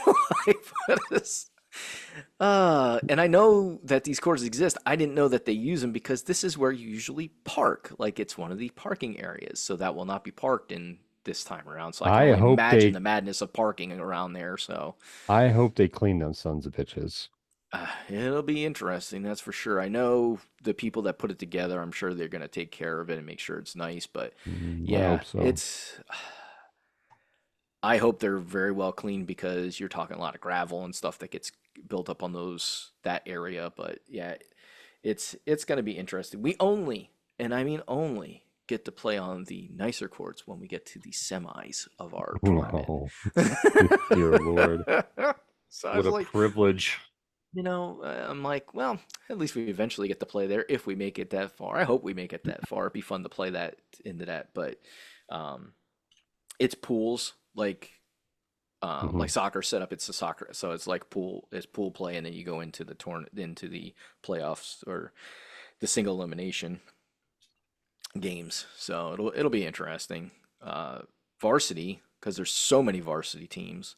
And I know that these courts exist. I didn't know that they use them because this is where you usually park. Like it's one of the parking areas. So that will not be parked in this time around. So I can I only hope imagine they the madness of parking around there. So I hope they clean them sons of bitches. it'll be interesting, that's for sure. I know the people that put it together, I'm sure they're going to take care of it and make sure it's nice. But I yeah, hope so. I hope they're very well cleaned because you're talking a lot of gravel and stuff that gets built up on that area. But yeah, it's going to be interesting. We only, and I mean only, get to play on the nicer courts when we get to the semis of our tournament. Oh, dear Lord. So I What was a like, privilege. I'm like, well, at least we eventually get to play there if we make it that far. I hope we make it that far. It'd be fun to play that into that, but um, it's pools like Hmm. soccer setup. It's a soccer, so it's pool play, and then you go into the into the playoffs or the single elimination games. So it'll be interesting. Varsity, because there's so many varsity teams.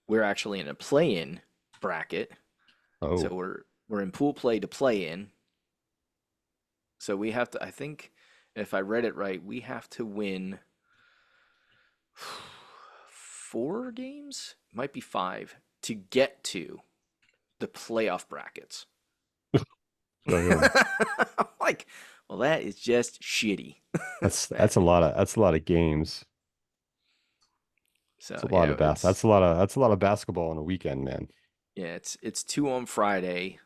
We're actually in a play-in bracket. So Oh, we're in pool play to play in. So we have to, I think, if I read it right, we have to win four games, might be five, to get to the playoff brackets. so I'm like, well, that is just shitty. that's a lot of games. So It's a lot yeah, of that's a lot of basketball on a weekend, man. it's two on Friday,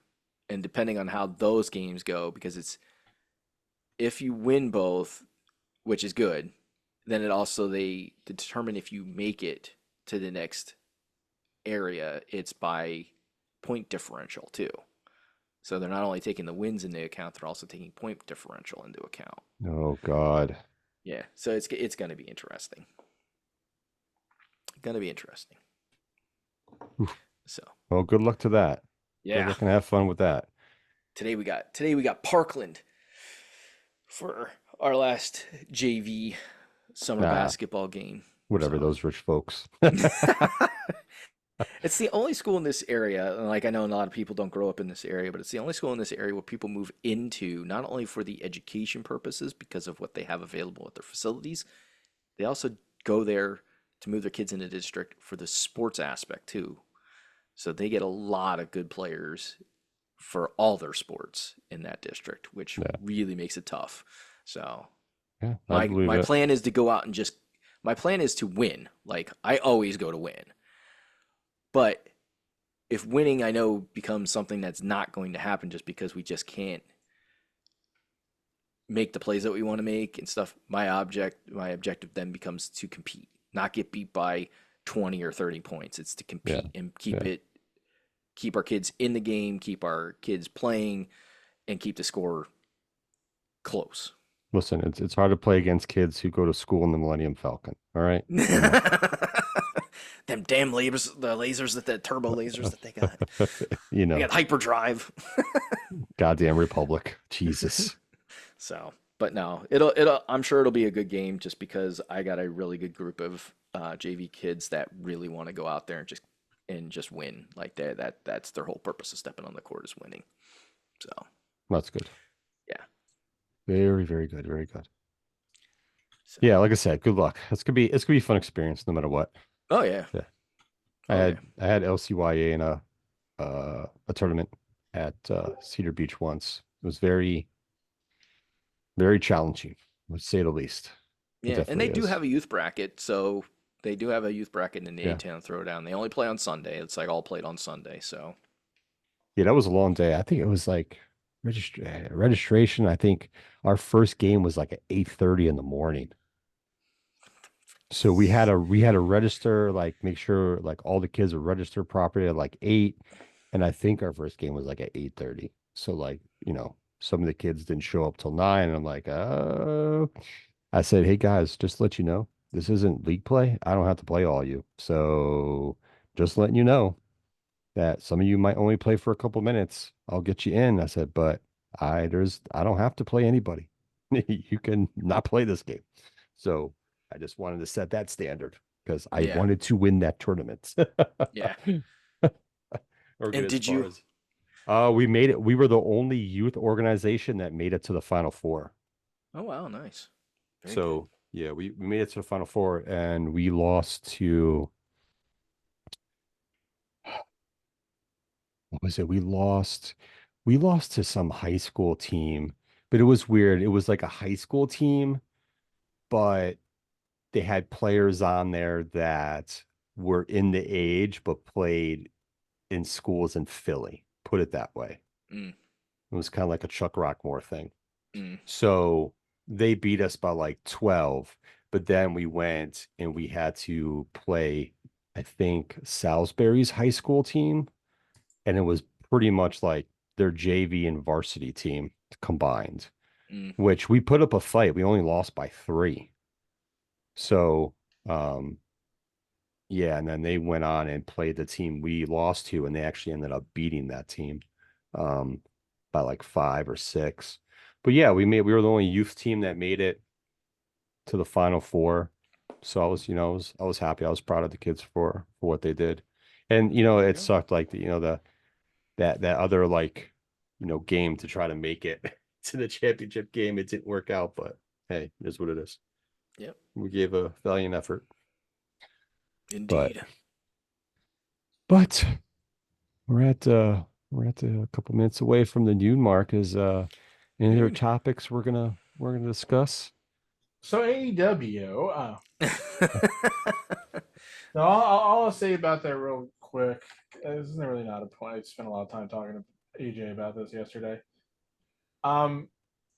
and depending on how those games go, because it's if you win both, which is good, then it also they determine if you make it to the next area, it's by point differential too. So they're not only taking the wins into account, they're also taking point differential into account. Oh God. Yeah, so it's going to be interesting. Going to be interesting. Oof. So Well, good luck to that. Good yeah, luck and have fun with that. today we got Parkland for our last JV summer Ah, basketball game. whatever, So those rich folks. it's the only school in this area, and like I know a lot of people don't grow up in this area, but it's the only school in this area where people move into not only for the education purposes because of what they have available at their facilities, they also go there to move their kids into the district for the sports aspect too. So they get a lot of good players for all their sports in that district, which Yeah. really makes it tough. So Yeah, I my believe my it. plan is to go out and just My plan is to win. Like I always go to win. But if winning I know becomes something that's not going to happen just because we just can't make the plays that we want to make and stuff, my objective then becomes to compete, not get beat by 20 or 30 points. It's to Yeah. compete and keep Yeah. it keep our kids in the game, keep our kids playing and keep the score close. Listen, it's hard to play against kids who go to school in the Millennium Falcon. All right. You know. Them damn lasers that the turbo lasers that they got. You They know, got hyperdrive. goddamn Republic. Jesus. So, but no, it'll. I'm sure it'll be a good game just because I got a really good group of JV kids that really want to go out there and just win. Like that's their whole purpose of stepping on the court is winning. So, That's good. yeah. Very, very good. Very good. So, Yeah, like I said, good luck. It's gonna be a fun experience no matter what. oh yeah. Yeah. Oh, yeah. I had LCYA in a tournament at Cedar Beach once. It was very, very challenging, to say the least. It Yeah, and they definitely do is. have a youth bracket, so they do have a youth bracket in the Yeah. A-Town Throwdown. They only play on Sunday. It's like all played on Sunday, so Yeah, that was a long day. I think it was like registration. I think our first game was like at 8:30 in the morning. So we had to register, like make sure like all the kids are registered properly at like 8. And I think our first game was like at 8:30. So like, some of the kids didn't show up till 9. And I'm like, I said, hey guys, just to let you know, this isn't league play. I don't have to play all you. So just letting you know that some of you might only play for a couple minutes. I'll get you in. I said, but I don't have to play anybody. You can not play this game. So I just wanted to set that standard because I yeah. wanted to win that tournament. Yeah. Or And get as did far you? as we made it. We were the only youth organization that made it to the final four. Oh wow, nice. Very good. So yeah, we made it to the final four and we lost to what was it? We lost to some high school team, but it was weird. It was like a high school team, but they had players on there that were in the age but played in schools in Philly. Put it that way. Mm, It was kind of like a Chuck Rockmore thing. mm, So they beat us by like 12, but then we went and we had to play, I think, Salisbury's high school team. And it was pretty much like their JV and varsity team combined, mm. which we put up a fight. We only lost by 3. So, yeah, and then they went on and played the team we lost to, and they actually ended up beating that team um, by like 5 or 6. But yeah, we were the only youth team that made it to the final four. So I was happy. I was proud of the kids for what they did. And There you it go. sucked like that other like game to try to make it to the championship game. It didn't work out, but hey, it is what it is. Yep. We gave a valiant effort. Indeed. But we're at a couple minutes away from the noon mark. Is any other Dude. topics we're gonna discuss? So AEW, no, all I'll say about that real quick. This is really not a point. I spent a lot of time talking to AJ about this yesterday.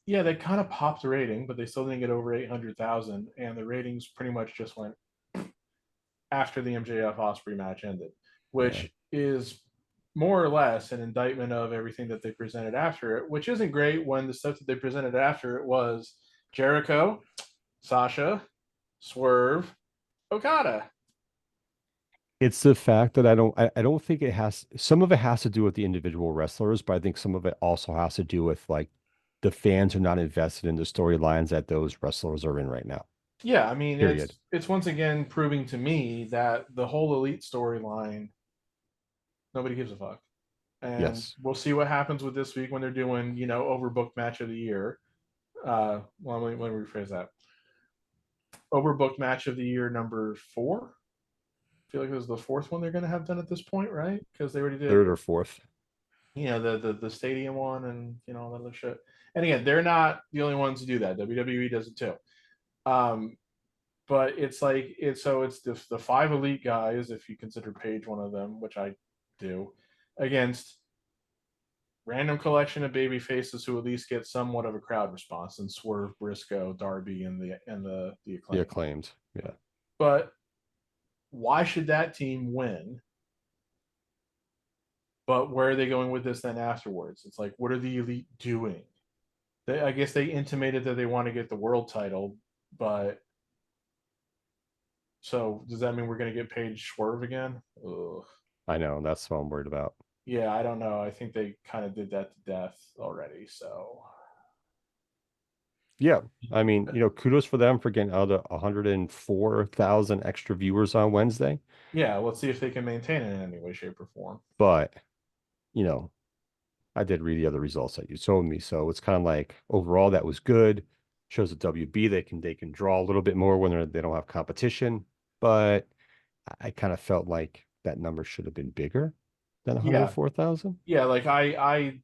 Yeah, they kind of popped the rating, but they still didn't get over 800,000, and the ratings pretty much just went after the MJF Osprey match ended, which is more or less an indictment of everything that they presented after it, which isn't great when the stuff that they presented after it was Jericho, Sasha, Swerve, Okada. It's the fact that I don't think it has some of it has to do with the individual wrestlers, but I think some of it also has to do with like the fans are not invested in the storylines that those wrestlers are in right now. Yeah, I mean, Period. it's once again proving to me that the whole elite storyline, nobody gives a fuck. And Yes. we'll see what happens with this week when they're doing, overbooked match of the year. Well, let me rephrase that. Overbooked match of the year number 4. I feel like it was the 4th one they're going to have done at this point, right? Because they already did Third or fourth. the stadium one and all that other shit. And again, they're not the only ones to do that. WWE does it too. but it's like it's the five elite guys, if you consider Page one of them, which I do, against random collection of baby faces who at least get somewhat of a crowd response, and Swerve, Briscoe, Darby, and the The acclaim. acclaimed. Yeah. But why should that team win? But where are they going with this then afterwards? It's like, what are the elite doing? I guess they intimated that they want to get the world title, but so does that mean we're going to get Page Swerve again? Ugh. I know. That's what I'm worried about. Yeah, I don't know. I think they kind of did that to death already. So Yeah. I mean, kudos for them for getting out of 104,000 extra viewers on Wednesday. yeah, let's see if they can maintain it in any way, shape, or form. But, I did read the other results that you told me. So it's kind of like overall that was good. Shows that WB they can draw a little bit more when they don't have competition. But I kind of felt like that number should have been bigger than Yeah. 104,000. Yeah, like I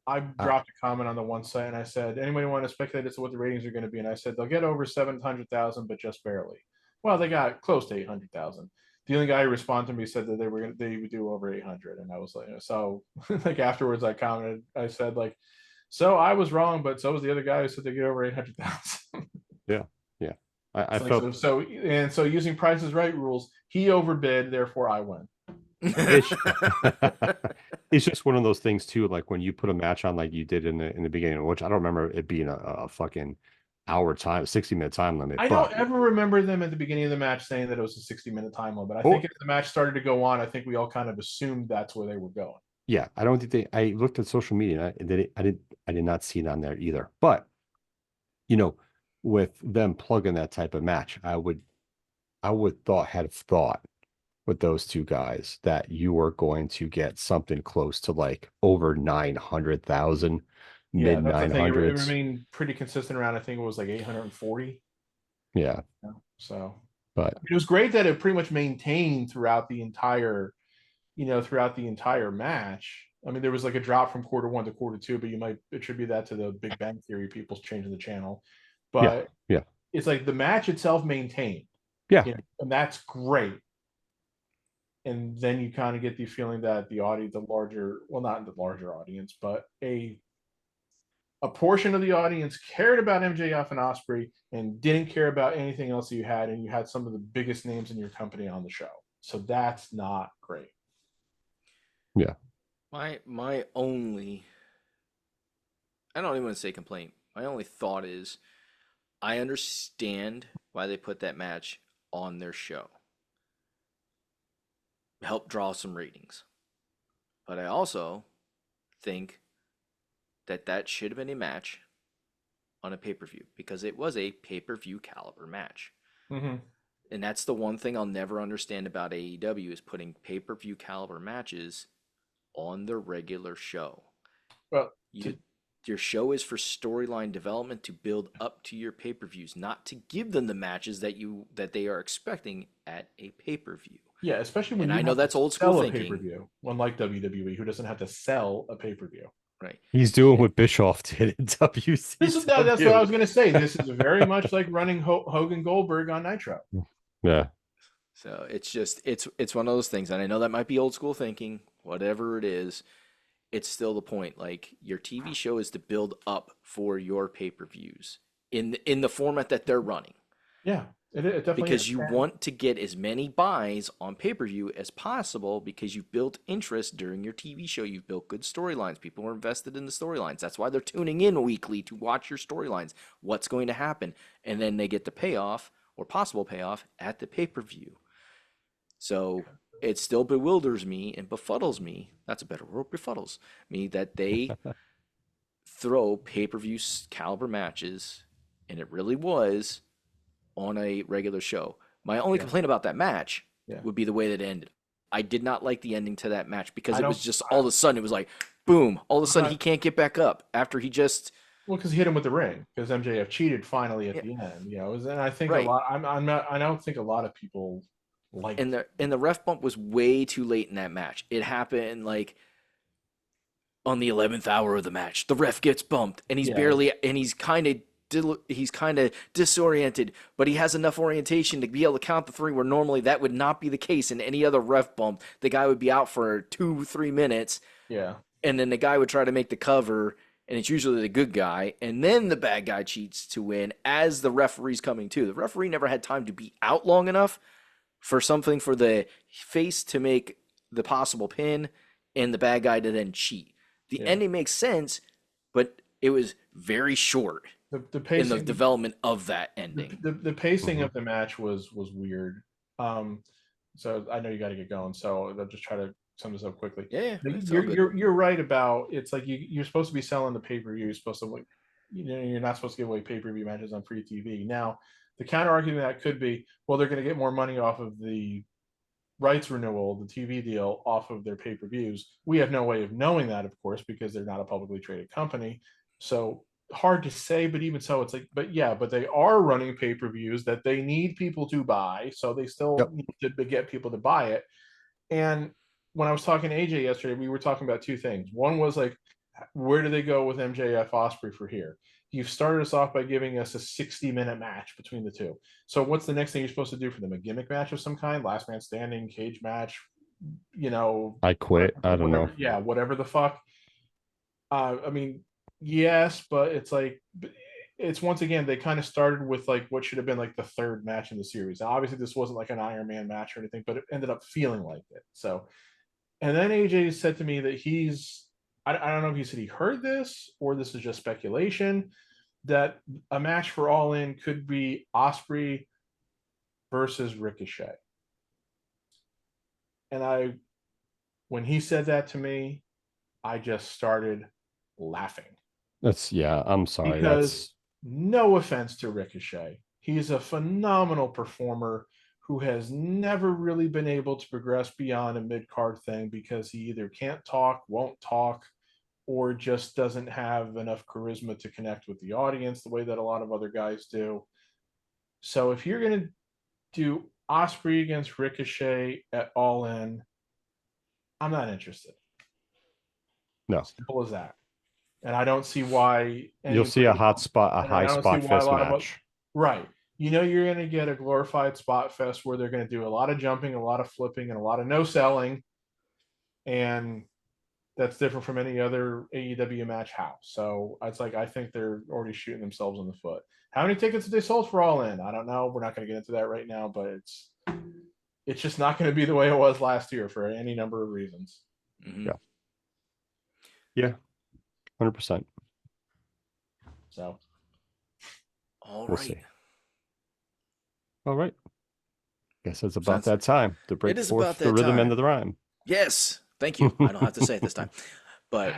dropped a comment on the one site and I said, anybody want to speculate as to what the ratings are going to be? And I said they'll get over 700,000, but just barely. Well, they got close to 800,000. The only guy who responded to me said that they would do over 800, and I was like, so like afterwards I commented, I said like, so I was wrong, but so was the other guy who said they get over 800,000. Yeah. I Like, felt so using Price is Right rules, he overbid, therefore I win. it's, it's just one of those things too. Like when you put a match on, like you did in the beginning, which I don't remember it being a fucking hour time, 60-minute time limit. I don't ever remember them at the beginning of the match saying that it was a 60-minute time limit. I think as the match started to go on, I think we all kind of assumed that's where they were going. Yeah, I don't think I looked at social media and I did not see it on there either. But with them plugging that type of match, I would have thought with those two guys that you were going to get something close to like over 900,000, mid that's the thing. It 900s. remained pretty consistent around, I think it was like 840. Yeah. So, but it was great that it pretty much maintained throughout the entire match. I mean, there was like a drop from quarter one to quarter two, but you might attribute that to the Big Bang Theory people changing the channel. But yeah, it's like the match itself maintained. Yeah. And that's great. And then you kind of get the feeling that the audience, not the larger audience, but a portion of the audience cared about MJF and Ospreay and didn't care about anything else that you had, and you had some of the biggest names in your company on the show. So that's not great. Yeah. My only, I don't even want to say complaint. My only thought is, I understand why they put that match on their show. Help draw some ratings. But I also think that should have been a match on a pay-per-view, because it was a pay-per-view caliber match. Mm-hmm. And that's the one thing I'll never understand about AEW is putting pay-per-view caliber matches on their regular show. Well, your show is for storyline development to build up to your pay-per-views, not to give them the matches that they are expecting at a pay-per-view. Yeah, especially when I know that's old school thinking. Pay-per-view, unlike WWE, who doesn't have to sell a pay-per-view. Right. He's doing what Bischoff did in WCW. That's what I was going to say. This is very much like running Hogan Goldberg on Nitro. Yeah. So it's just it's one of those things, and I know that might be old school thinking. Whatever it is, it's still the point. Like, your TV show is to build up for your pay-per-views in the format that they're running. Yeah. It definitely because is. You want to get as many buys on pay-per-view as possible, because you've built interest during your TV show. You've built good storylines. People are invested in the storylines. That's why they're tuning in weekly to watch your storylines. What's going to happen? And then they get the payoff or possible payoff at the pay-per-view. So it still bewilders me and befuddles me. That's a better word, befuddles me, that they throw pay-per-view caliber matches, and it really was on a regular show. My only complaint about that match would be the way that it ended. I did not like the ending to that match, because it was just all of a sudden, it was like, boom, all of a sudden he can't get back up after he just... Well, because he hit him with the ring, because MJF cheated finally at the end. And I think a lot, I don't think a lot of people like and the ref bump was way too late in that match. It happened like on the 11th hour of the match. The ref gets bumped, and he's barely, and he's kind of he's kind of disoriented, but he has enough orientation to be able to count the three where normally that would not be the case in any other ref bump. The guy would be out for 2-3 minutes, Yeah. and then the guy would try to make the cover, and it's usually the good guy, and then the bad guy cheats to win as the referee's coming to. The referee never had time to be out long enough for something for the face to make the possible pin and the bad guy to then cheat. The ending makes sense, but it was very short The in the pacing, development of that ending. the pacing of the match was weird. So I know you got to get going, so I'll just try to sum this up quickly. Yeah, it's all You're good. you're right about it's like you're supposed to be selling the pay-per-view. You're supposed to like, you're not supposed to give away pay-per-view matches on free TV. Now, the counter argument that could be, well, they're going to get more money off of the rights renewal, the TV deal off of their pay-per-views. We have no way of knowing that, of course, because they're not a publicly traded company. So hard to say, but even so, it's like, but yeah, but they are running pay-per-views that they need people to buy. So they still Yep. need to get people to buy it. And when I was talking to AJ yesterday, we were talking about two things. One was like, where do they go with MJF Osprey for here? You've started us off by giving us a 60-minute match between the two. So what's the next thing you're supposed to do for them? A gimmick match of some kind, last man standing, cage match, I quit. I don't know. whatever, yeah, whatever the fuck. I mean, yes, but it's like, it's once again, they kind of started with like what should have been like the third match in the series. Now, obviously, this wasn't like an Iron Man match or anything, but it ended up feeling like it. So, and then AJ said to me that I don't know if he said he heard this or this is just speculation, that a match for All In could be Osprey versus Ricochet. And when he said that to me, I just started laughing. I'm sorry. Because no offense to Ricochet, he's a phenomenal performer who has never really been able to progress beyond a mid-card thing because he either can't talk, won't talk, or just doesn't have enough charisma to connect with the audience the way that a lot of other guys do. So if you're going to do Osprey against Ricochet at All In, I'm not interested. No. Simple as that. And I don't see why You'll see a hot spot, a and I high don't spot see why a fest lot of match. right. You're going to get a glorified spot fest where they're going to do a lot of jumping, a lot of flipping, and a lot of no selling. And that's different from any other AEW match house. So it's like, I think they're already shooting themselves in the foot. How many tickets did they sold for All In? I don't know. We're not going to get into that right now, but it's just not going to be the way it was last year for any number of reasons. Mhm. Yeah. 100%. So All We'll right. see. All right. Guess it's about Sounds- that time to break It is forth about the that rhythm time. and the rhyme. Yes. Thank you. I don't have to say it this time. But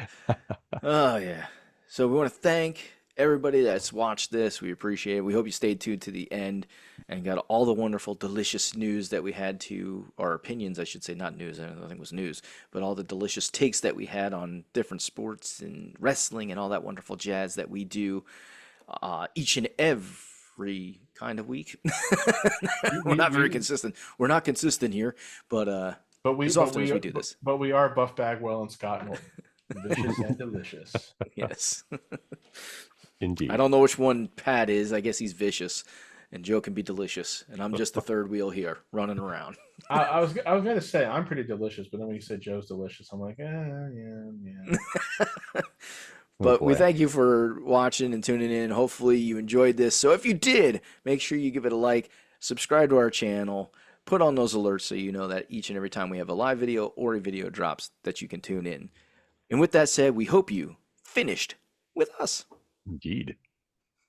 oh yeah. So we want to thank everybody that's watched this. We appreciate it. We hope you stayed tuned to the end and got all the wonderful, delicious news that we had or opinions, I should say, not news. I don't think it was news, but all the delicious takes that we had on different sports and wrestling and all that wonderful jazz that we do each and every kind of week. We're not very consistent. We're not consistent here, but as often as we do this. But we are Buff Bagwell and Scott Norton. Vicious and delicious. Yes. Indeed. I don't know which one Pat is. I guess he's vicious, and Joe can be delicious, and I'm just the third wheel here, running around. I was gonna say I'm pretty delicious, but then when you said Joe's delicious, I'm like, yeah. But we boy. thank you for watching and tuning in. Hopefully you enjoyed this. So if you did, make sure you give it a like, subscribe to our channel, put on those alerts so you know that each and every time we have a live video or a video drops that you can tune in. And with that said, we hope you finished with us. Indeed.